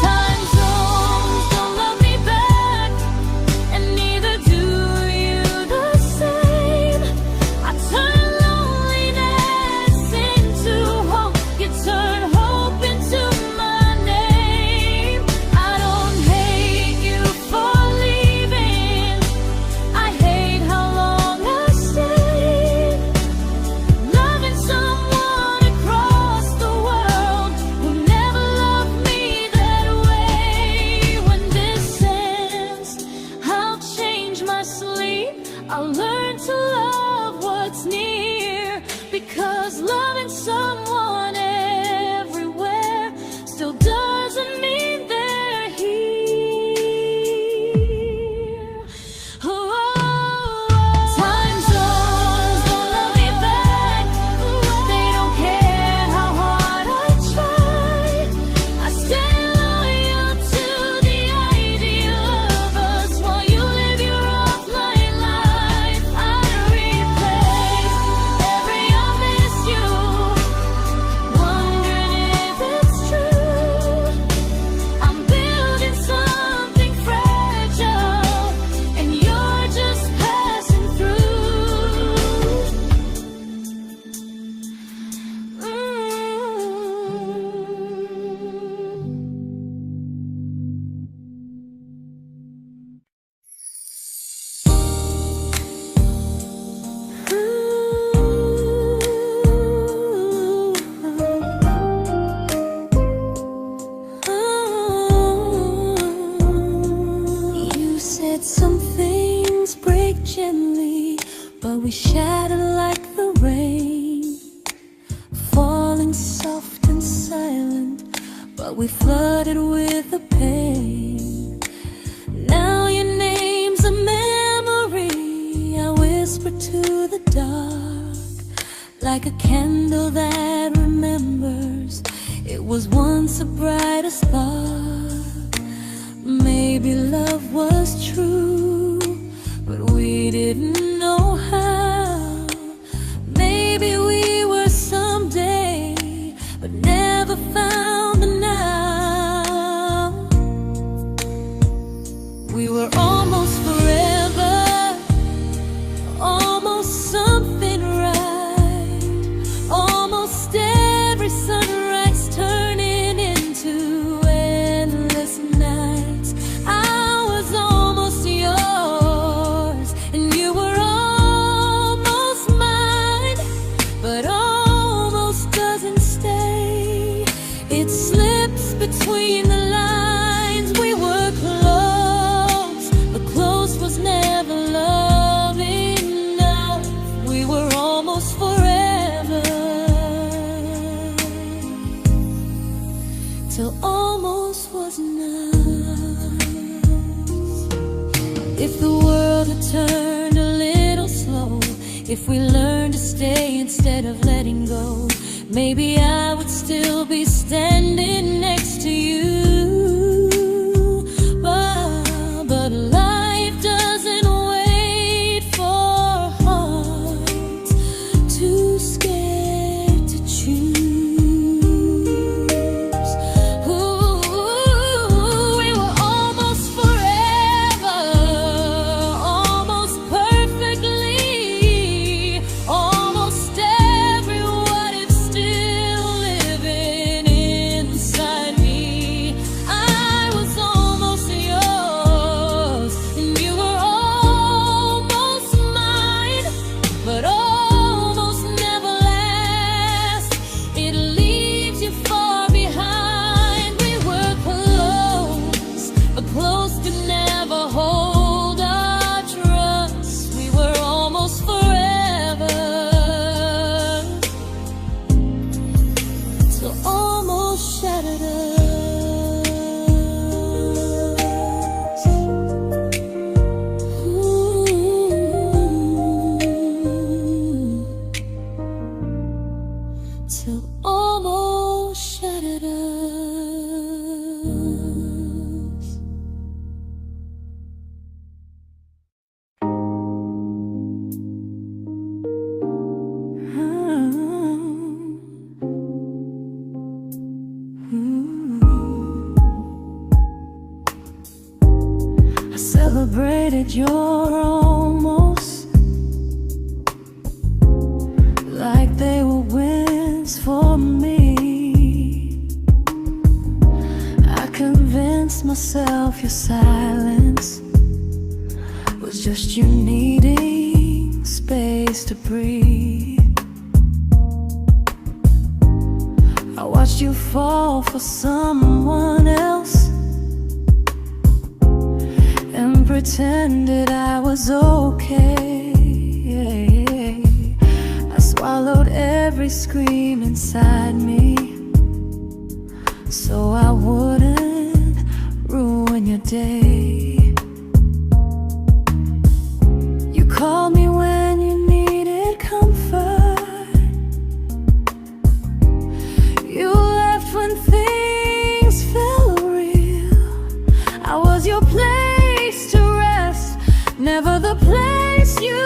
Speaker 1: Time zones don't love me back, and neither do you the same. I turn loneliness into hope, you turn hope into my name. I don't hate you for leaving, I hate how long I stayed. Loving someone across the world who never loved me that way. When this ends, I'll change my sleep, I'll learn to love what's near, because loving someone everywhere still doesn't mean they're here. Time zones don't love me back. They don't care how hard I try. I stay loyal to the idea of us while you live your offline life. I replay every I miss you, wondering if it's true. I'm building something fragile, and you're just passing through. You said some things break gently, but we shatter like the rain, falling soft and silent, but we flooded with the pain. Now your name's a memory I whisper to the dark, like a candle that remembers it was once a brighter spark. Maybe love was true, but we didn't know how. Maybe we were someday, but never found the now. We were almost forever, almost something right, almost every sunrise turning into endless nights. I was almost yours, and you were almost mine, but almost doesn't stay. It slips between the lines. We were close, but close was never love enough. We were almost forever, till almost was enough. If the world had turned a little slow, if we learned to stay instead of letting go, maybe I would still be standing next to you. But life doesn't I celebrated your almost like they were wins for me. I convinced myself your silence was just you needing space to breathe. I watched you fall for someone else and pretended I was okay. I swallowed every scream inside me so I wouldn't ruin your day. You called me when you needed comfort. You left when things felt real. I was your place to rest, never the place you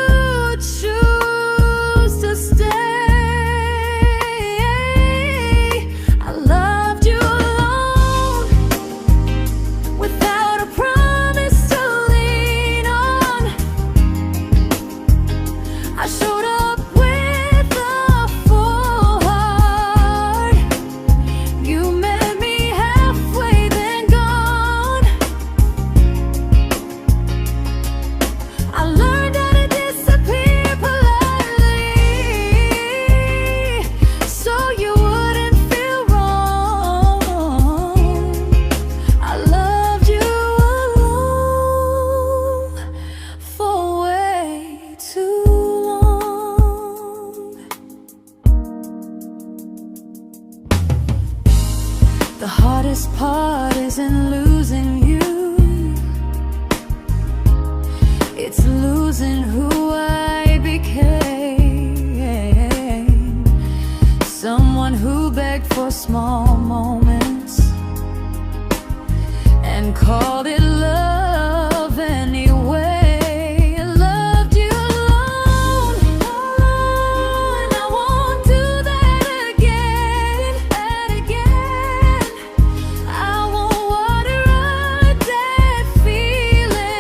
Speaker 1: choose to stay. I loved you alone, without a promise to lean on. I showed up with a full heart. You met me halfway, then gone. I learned how to disappear politely, so you wouldn't feel wrong. I loved you alone for way too long. The hardest part isn't losing you, it's losing who I became. Someone who begged for small moments and called it love anyway. I loved you alone, and I won't do that again. I won't water a dead feeling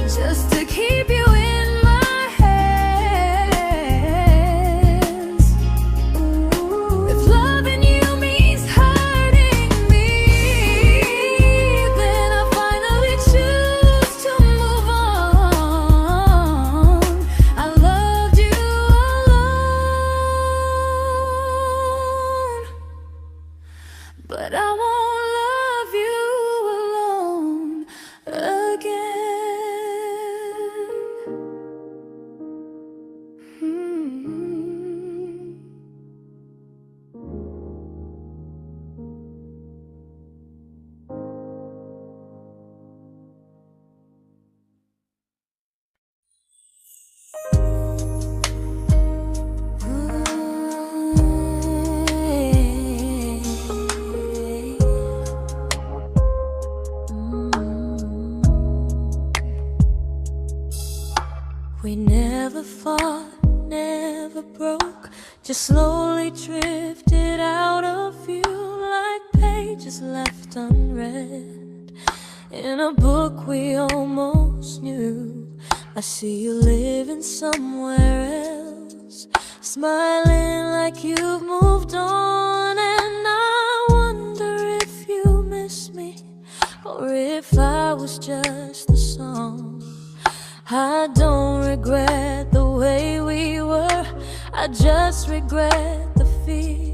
Speaker 1: just to keep you in my hands. If loving you means hurting me, then I finally choose to move on. I loved you alone, but I won't love you alone again. We never fought, never broke, just slowly drifted out of view like pages left unread in a book we almost knew. I see you living somewhere else, smiling like you've moved on, and I wonder if you miss me or if I was just a song. I don't regret the way we were, I just regret the fear.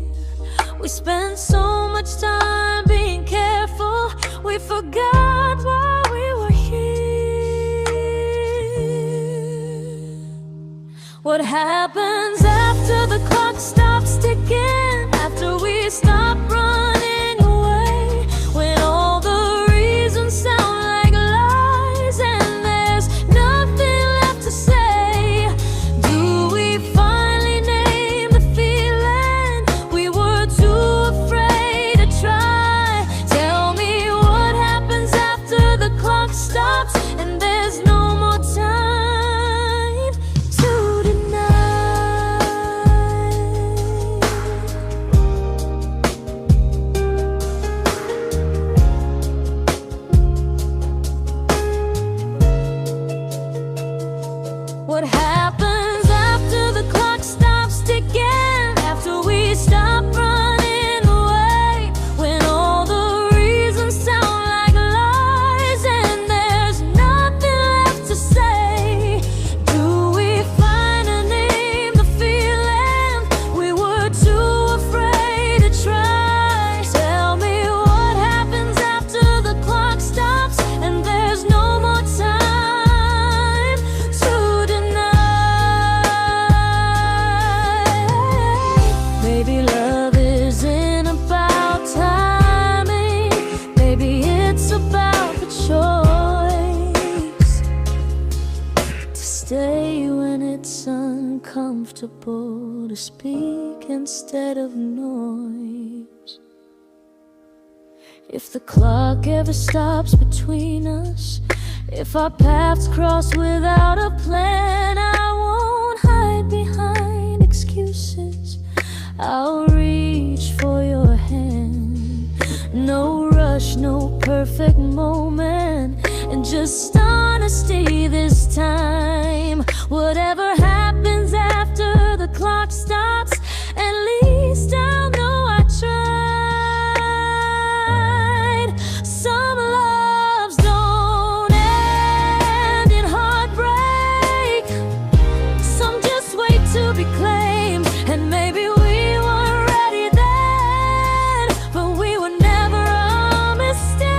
Speaker 1: We spent so much time being careful, we forgot why we were here. What happens after the clock stops ticking, after we stop running away, when all the reasons sound like lies and there's nothing left to say? Do we finally name the feeling we were too afraid to try? people to speak instead of noise. If the clock ever stops between us, if our paths cross without a plan, I won't hide behind excuses. I'll reach for your hand. No rush, no perfect moment, and just honesty this time. Whatever happens after the clock stops, at least I'll know I tried. Some loves don't end in heartbreak, some just wait to be claimed. And maybe we weren't ready then, but we were never a mistake.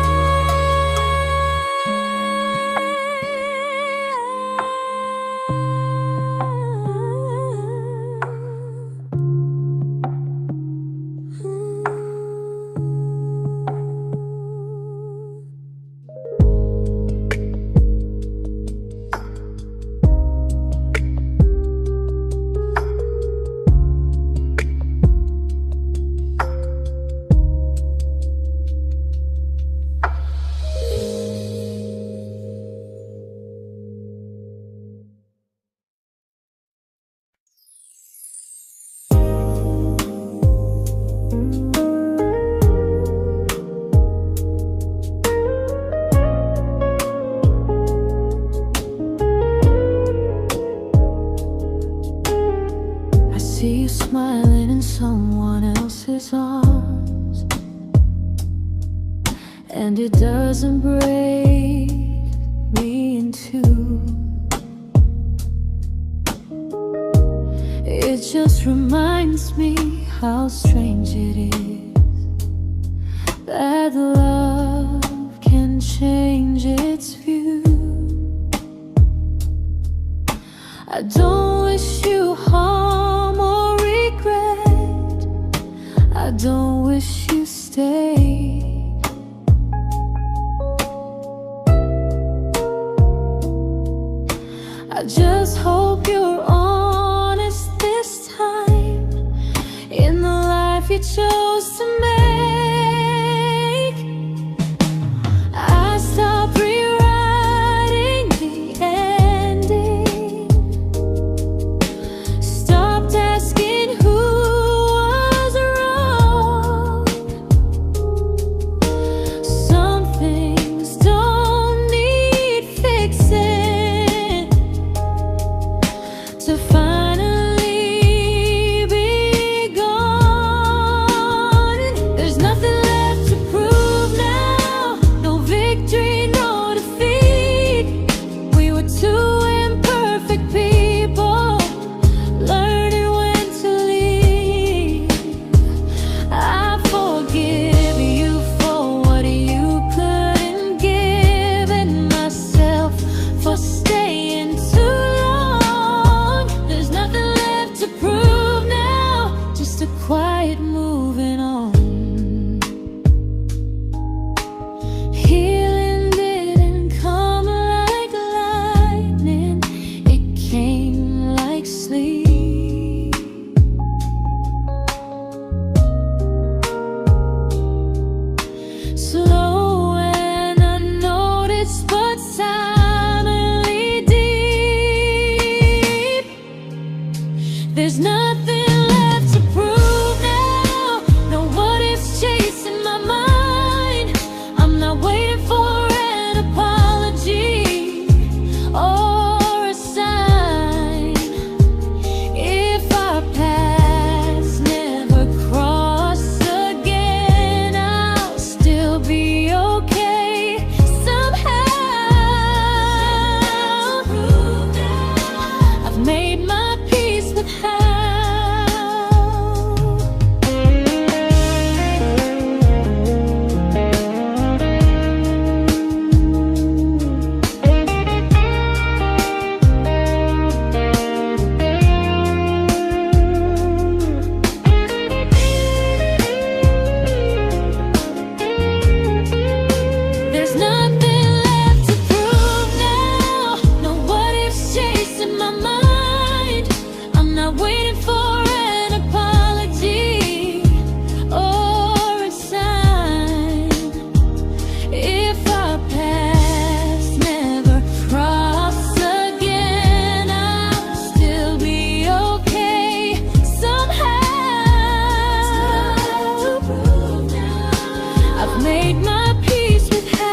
Speaker 1: I see you smiling in someone else's arms, and it doesn't break me in two. It just reminds me how strange it is that love can change its view. I don't wish you harm or regret, I don't wish you stay. I just hope you're honest this time in the life you chose to make. I stopped rewriting the ending, stopped asking who was wrong. Some things don't need fixing to finally be gone. There's nothing left to prove now, no victory, no defeat. We were two imperfect people, learning when to leave. I forgive you for what you couldn't give, and myself for staying too long. There's nothing left to prove now, just a quiet moving on. Healing didn't come like lightning, it came like sleep. Slow and unnoticed, but silently deep. There's nothing left to prove now, no what ifs chasing my mind. I'm not waiting for an apology or a sign. If our paths never cross again, I'll still be made my peace with how.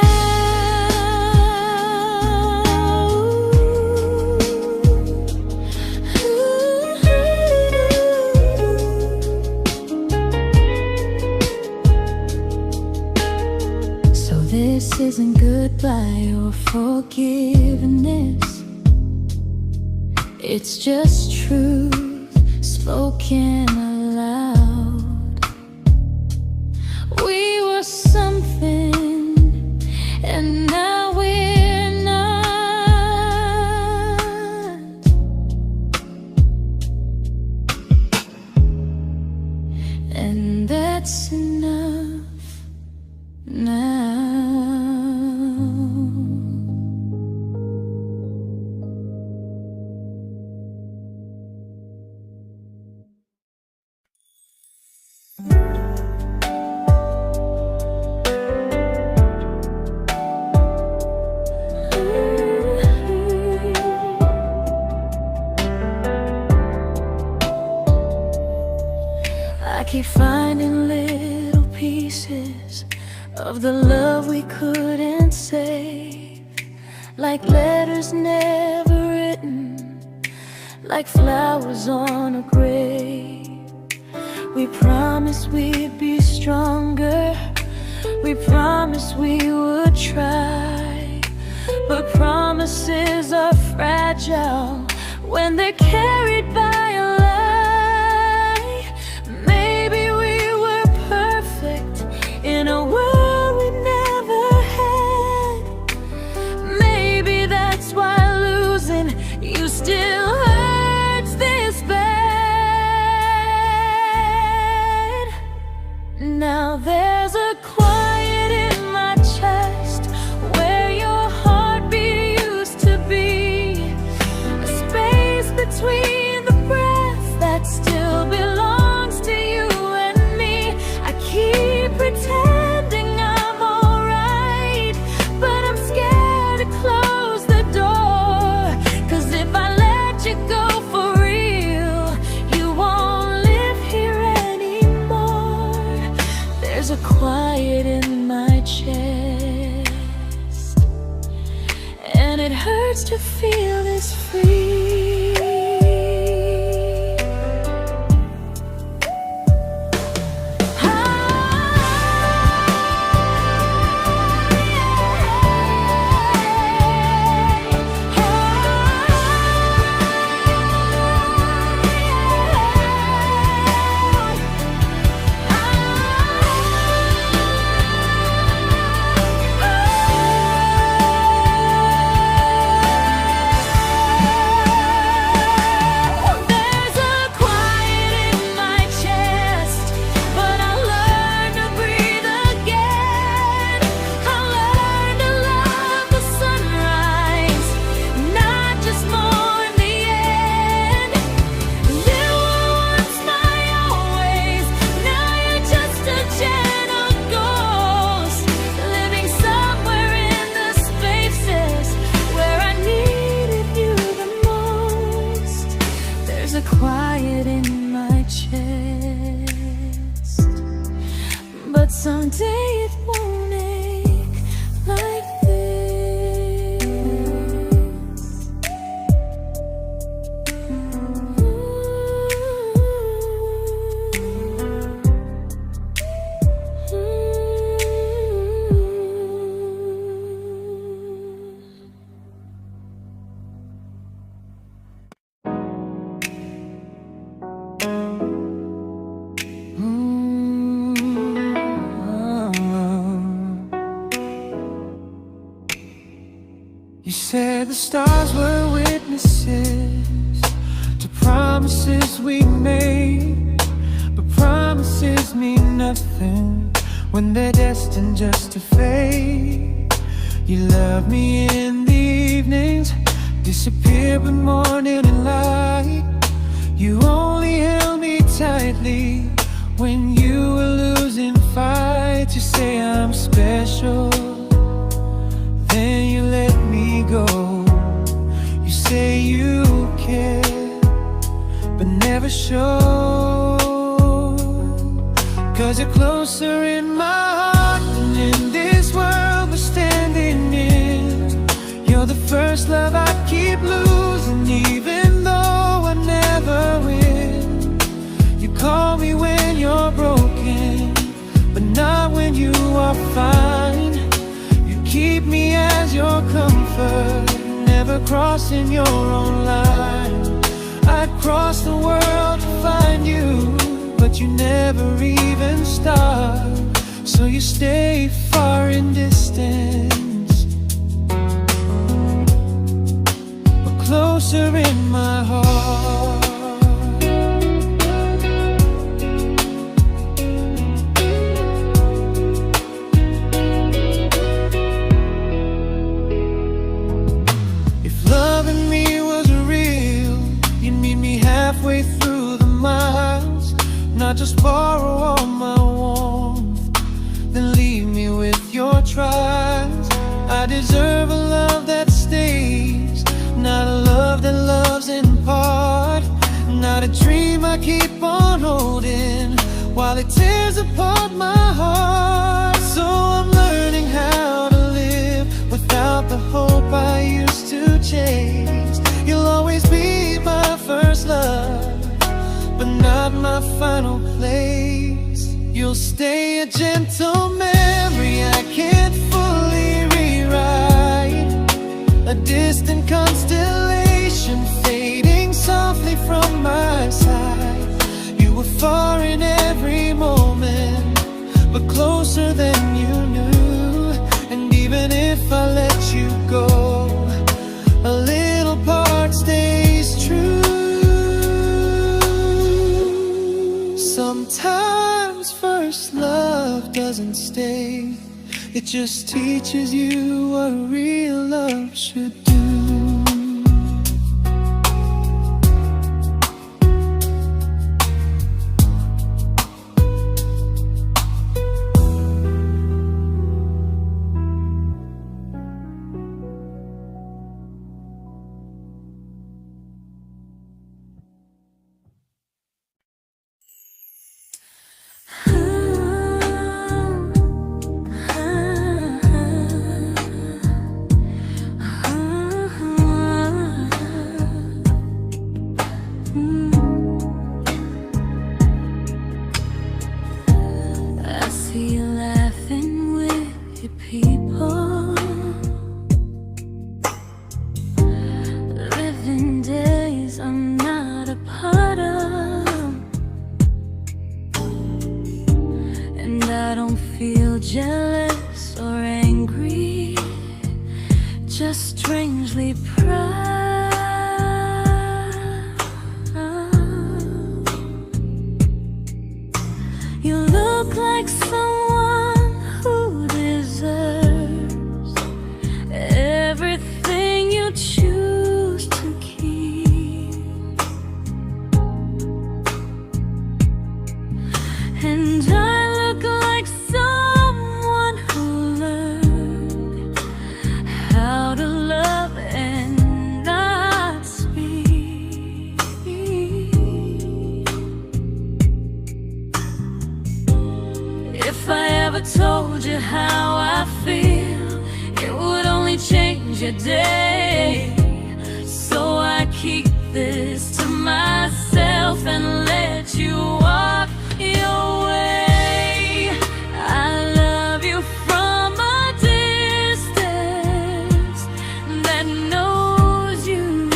Speaker 1: So this isn't goodbye or forgiveness, it's just truth spoken aloud. We were something, and now we're not. And that's enough now. I keep finding little pieces of the love we couldn't save, like letters never written, like flowers on a grave. We promised we'd be stronger, we promised we would try, but promises are fragile when they're carried by a lie. Maybe we were perfect in a world we never had. Maybe that's why losing you still hurts this bad. Now there's a quiet in my chest where your heartbeat used to be, a space between the breaths that still belongs to you and me. I keep pretending I'm alright, but I'm scared to close the door, 'cause if I let you go for real, you won't live here anymore. There's a quiet in my chest, and it hurts to feel this free. Quiet in my chest, but someday it won't ache like this.
Speaker 2: You said the stars were witnesses to promises we made, but promises mean nothing when they're destined just to fade. You love me in the evenings, disappear when morning and light. You only held me tightly when you were losing fights. You say I'm special, then you let me go. You say you care, but never show, 'cause you're closer in my heart than love I keep losing, even though I never win. You call me when you're broken, but not when you are fine. You keep me as your comfort, never crossing your own line. I'd cross the world to find you, but you never even start. So you stay far in distance, but closer in my heart. If loving me was real, you'd meet me halfway through the miles, not just borrow all my warmth, then leave me with your trials. I deserve a love that stays, not a love that loves in part, not a dream I keep on holding while it tears apart my heart. So I'm learning how to live without the hope I used to chase. You'll always be my first love, but not my final place. You'll stay a gentle memory I can't fully rewrite, a distant constellation fading softly from my side. You were far in every moment, but closer than you knew. And even if I let you go, a little part stays true. Sometimes first love doesn't stay, it just teaches you what real love should do.
Speaker 1: Jealous or angry, just strangely proud. You look like someone who deserves everything you choose to keep. And I look like someone who learned how to love and not speak. If I ever told you how I feel, it would only change your day. So I keep this to myself and let you walk your way. I love you from a distance that knows you,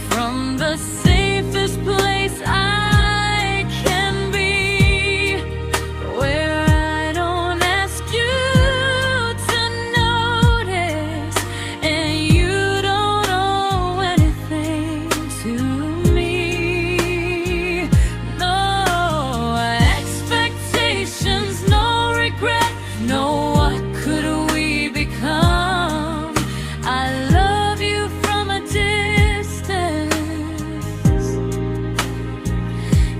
Speaker 1: from the safest place I can be, where I don't ask you to notice and you don't owe anything to me. No expectations, no regret, no what could we become. I love you from a distance,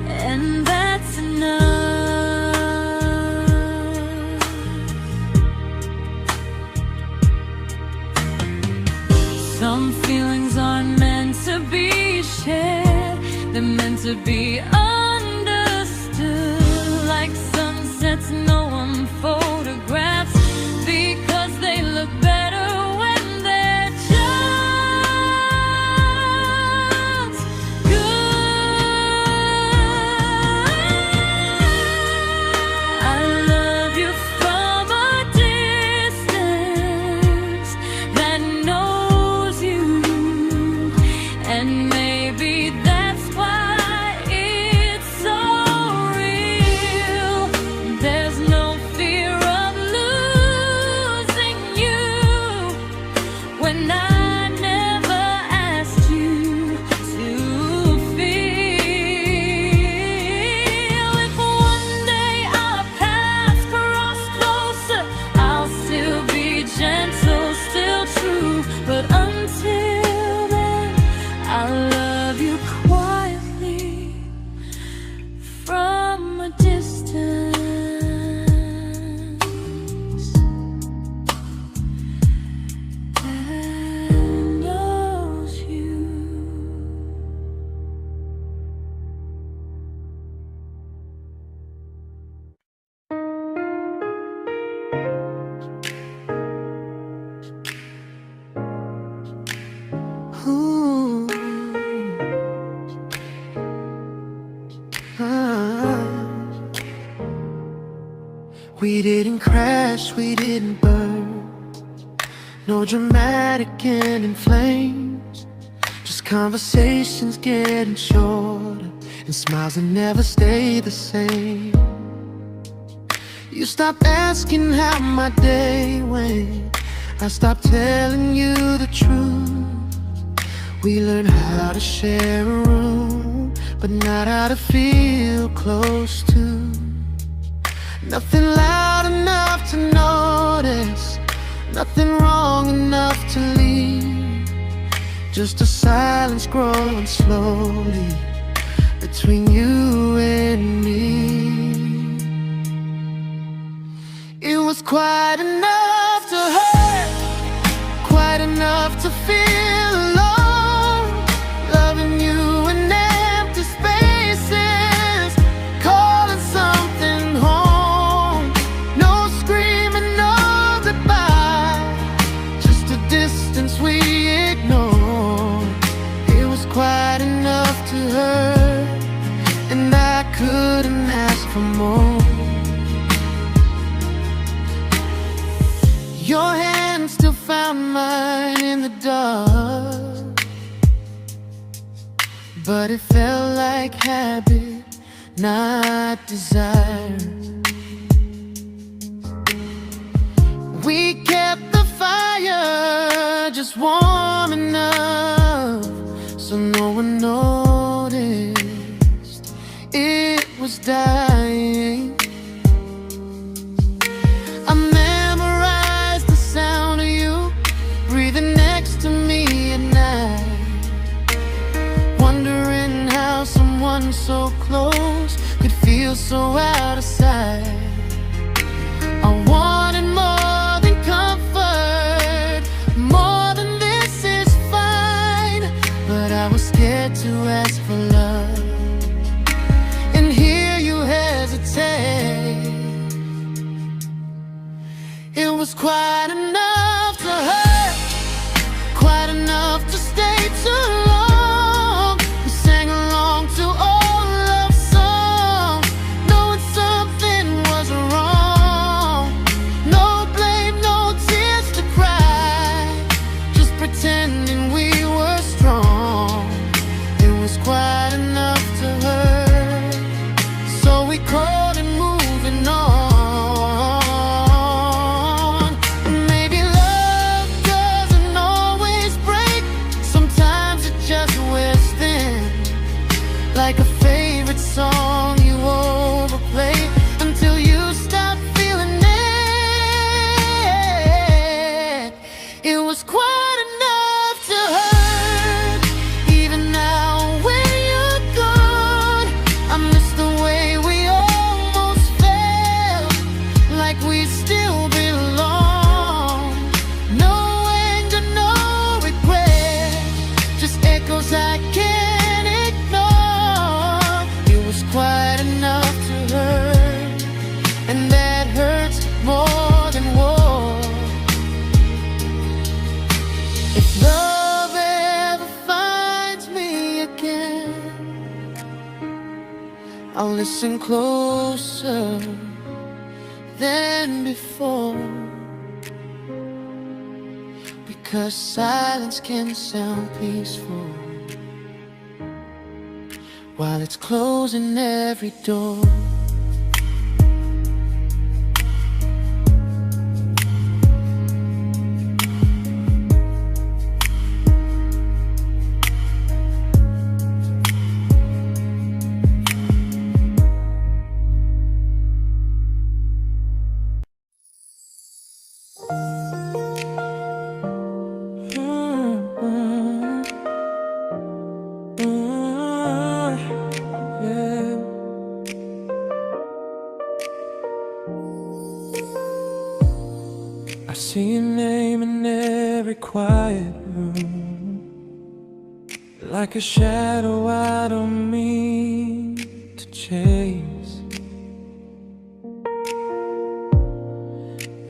Speaker 1: and that's enough. Some feelings aren't meant to be shared, they're meant to be understood, like sunsets no one photographs, because they look better when they're
Speaker 2: We didn't crash, we didn't burn. No dramatic end in flames. Just conversations getting shorter, and smiles that never stay the same. You stopped asking how my day went. I stopped telling you the truth. We learned how to share a room, but not how to feel close to. Nothing loud enough to notice, nothing wrong enough to leave. Just a silence growing slowly between you and me. It was quite enough to hurt, quite enough to feel alone. Loving you in empty spaces, calling something home. No screaming, no goodbye, just a distance we ignored. It was quite enough to hurt, and I couldn't ask for more. Your hand still found mine in the dark, but it felt like habit, not desire. We kept the fire just warm enough so no one noticed it was dying. I memorized the sound of you breathing next to me at night, wondering how someone so close could feel so out of sight. I wanted more than comfort, more than this is fine, but I was scared to ask for love, and here you hesitate. It was quite enough to hurt, quite enough to stay too long. We sang along to old love songs, knowing something was wrong. No blame, no tears to cry, just pretending we were strong. It was quite enough to hurt, so we called it moving on. Maybe love doesn't always break, sometimes it just wears thin, like a favorite song you overplay until you stop feeling it. It was quite enough to hurt, even now when you're gone. I miss the way we almost felt, like we still belong. No anger, no regret, just echoes I can't ignore. It was quite enough to hurt, and that hurts more than war. If love ever finds me again, I'll listen closer than before, because silence can sound peaceful while it's closing every door. I see your name in every quiet room, like a shadow I don't mean to chase.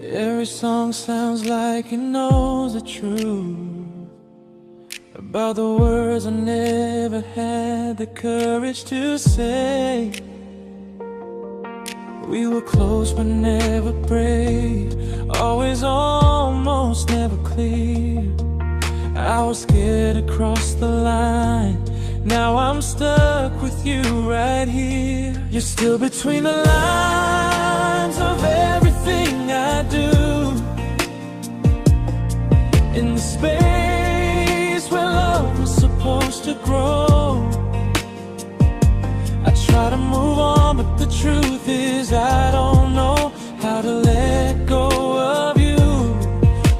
Speaker 2: Every song sounds like it knows the truth about the words I never had the courage to say. We were close but never brave, always almost, never clear. I was scared to cross the line, now I'm stuck with you right here. You're still between the lines of everything I do, in the space where love was supposed to grow. I try to move on, but the truth is I don't know how to let go of you.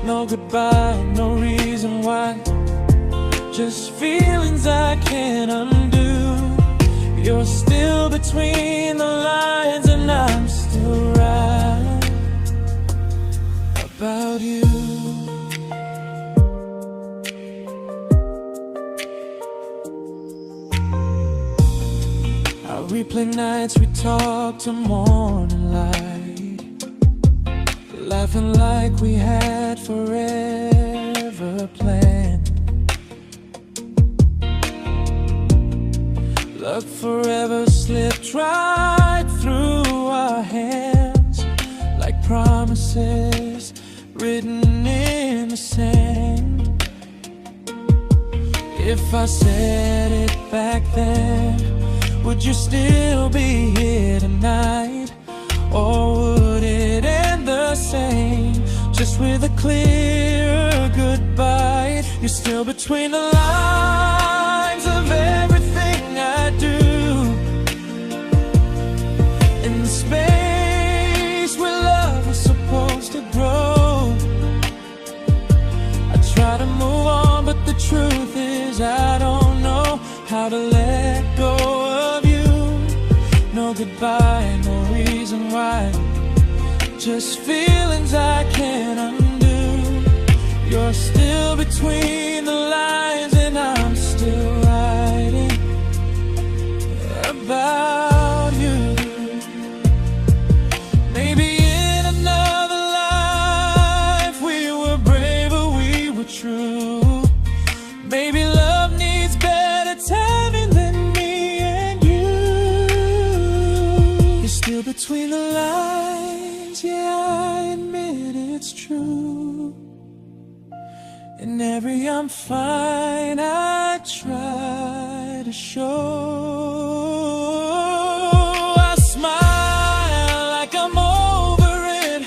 Speaker 2: No goodbye, no reason why, just feelings I can't undo. You're still between the lines and I'm still right about you. I replay nights we talk to morning light, laughing like we had forever planned. Luck forever slipped right through our hands, like promises written in the sand. If I said it back then, would you still be here tonight? Or would it end the same, just with a clear goodbye? You're still between the lines of everything I do, in the space where love was supposed to grow. I try to move on, but the truth is I don't know how to let go of you. No goodbye, no reason why, just feelings I can't undo. You're still between the lines and I'm still writing about you. Maybe in another life we were braver, we were true. Maybe love needs better timing than me and you. You're still between the lines, yeah, I admit it's true. In every I'm fine I try to show. I smile like I'm over it,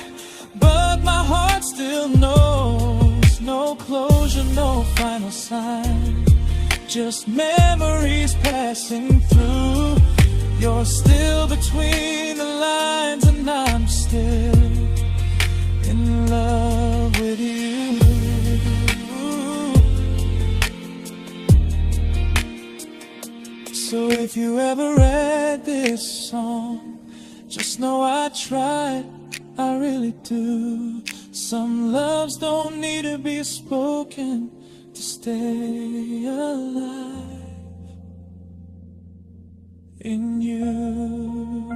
Speaker 2: but my heart still knows. No closure, no final sign, just memories passing through. You're still between the lines and I'm still in love with you. So if you ever read this song, just know I tried, I really do. Some loves don't need to be spoken to stay alive in you.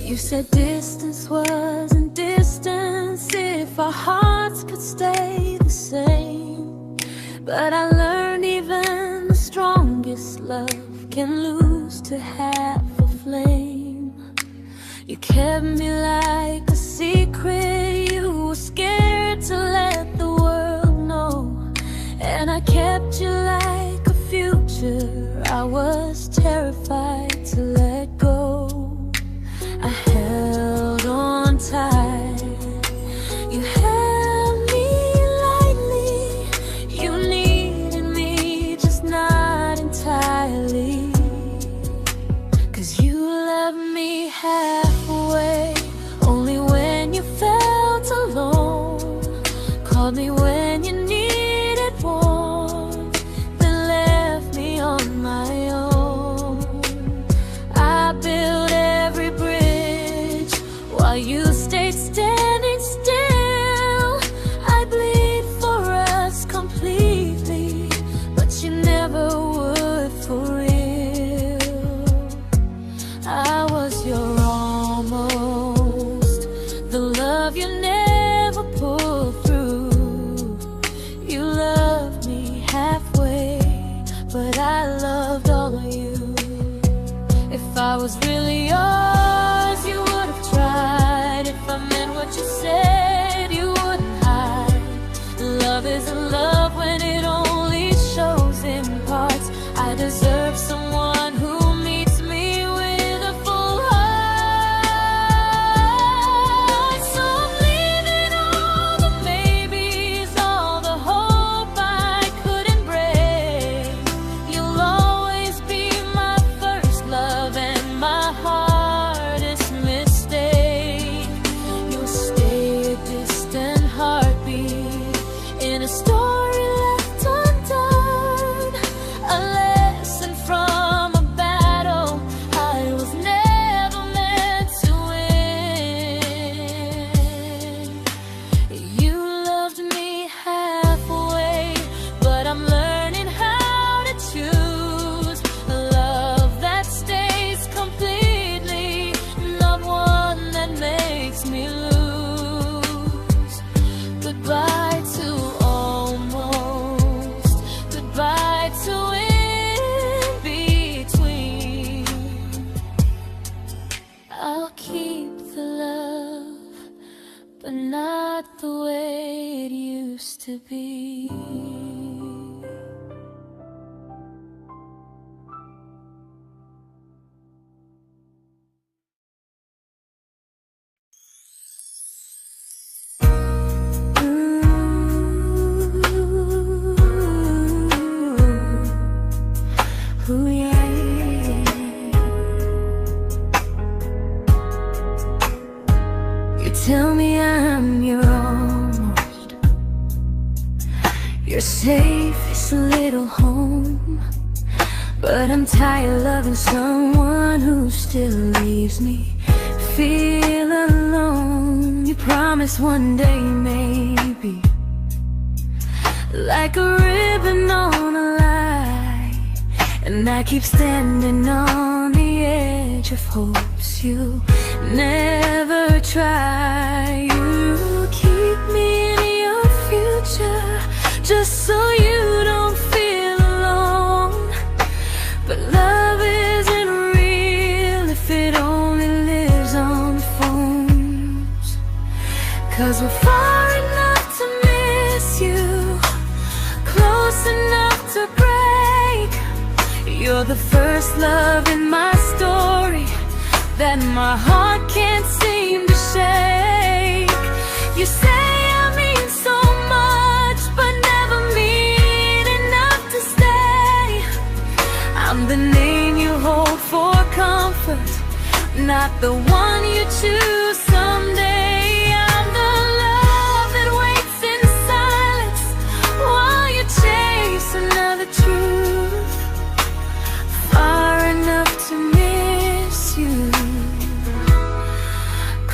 Speaker 1: You said distance wasn't distance if our hearts could stay the same. But I learned even the strongest love can lose to half a flame. You kept me like a secret, you were scared to let the world know. And I kept you like a future, I was terrified to let go. I held on tight, you held me lightly. You needed me, just not entirely. 'Cause you loved me halfway, only when you felt alone. Called me when you needed warmth, then left me on my own. I but not the way it used to be. Ooh, yeah, yeah. You tell me I'm your almost, your safest little home, but I'm tired loving someone who still leaves me feel alone. You promise one day maybe, like a ribbon on a line, and I keep standing on the edge of hopes you never try. You keep me in your future just so you don't feel alone. But love isn't real if it only lives on the phones. 'Cause we're far enough to miss you, close enough to break. You're the first love in my story that my heart can't seem to shake. You say I mean so much, but never mean enough to stay. I'm the name you hold for comfort, not the one you choose someday. I'm the love that waits in silence while you chase another truth. Far enough to miss you,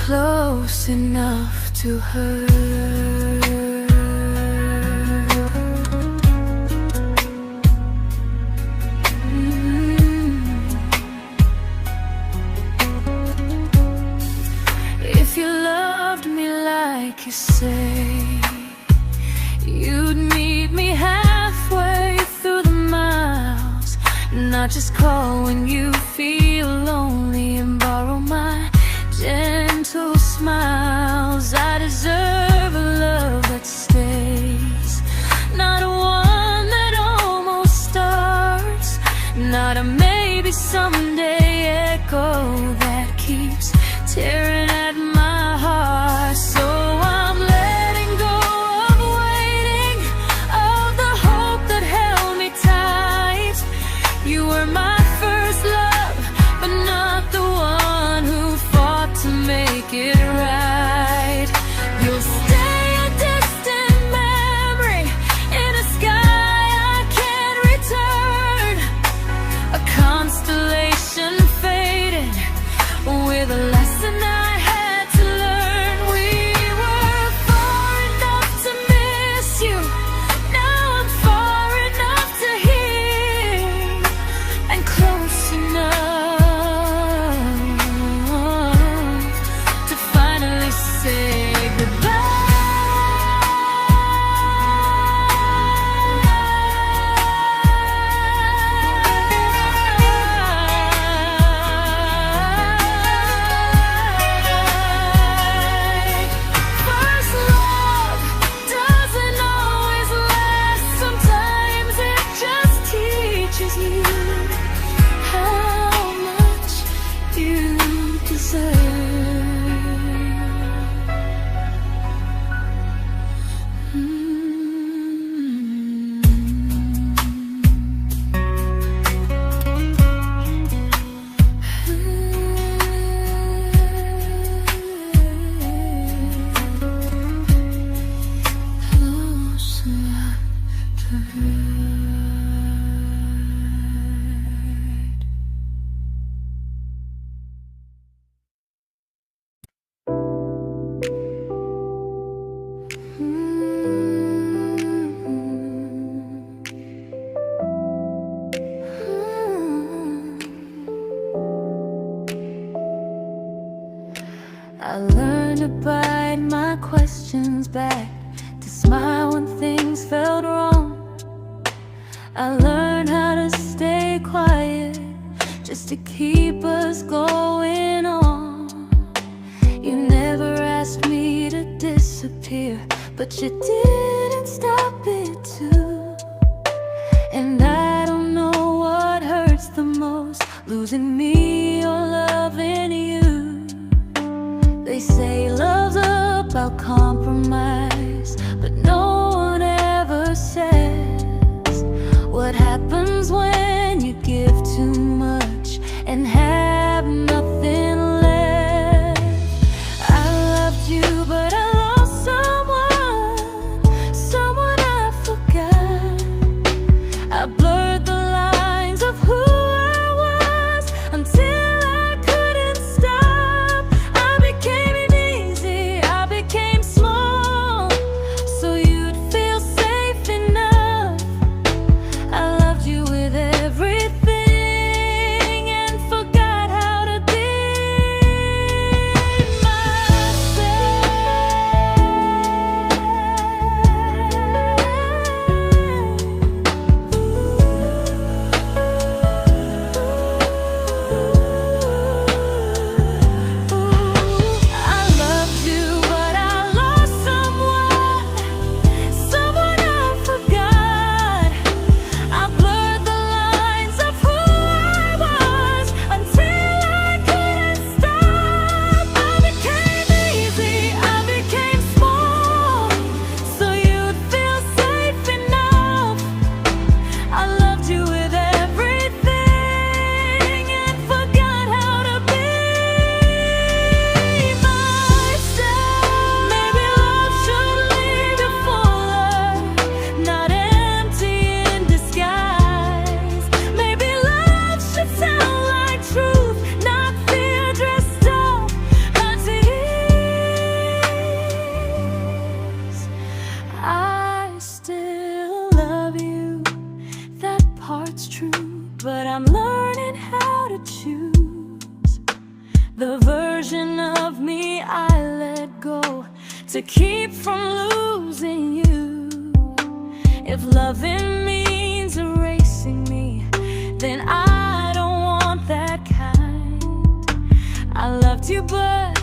Speaker 1: close enough to hurt. If you loved me like you say, you'd meet me halfway through the miles, not just call when you feel lonely and borrow my gentle smiles. I deserve a love that stays, not a one that almost starts, not a maybe someday echo that keeps tearing at my heart. So I'm letting go of waiting, of the hope that held me tight. You were my first love, but not the one who fought to make it right. You'll stay a distant memory in a sky I can't return, a constellation faded with a lesson I had to learn. We were far enough to miss you, now I'm far enough to hear, and close enough to finally say first love doesn't always last. Sometimes it just teaches you how much you deserve. Close enough to hurt. I learned to bite my questions back, to smile when things felt wrong. I learned how to stay quiet just to keep us going on. You never asked me to disappear, but you didn't stop it too. And I don't know what hurts the most, losing me or loving you. They say love's about compromise, but no one ever says what happens when you give too much and have nothing left. I loved you, but I lost someone I forgot. I blurred the lines of who I was until I couldn't stop. I became easy, I became small, so you'd feel safe enough. I loved you with everything and forgot how to be but I'm learning how to choose the version of me I let go to keep from losing you. If loving means erasing me, then I don't want that kind. I loved you, but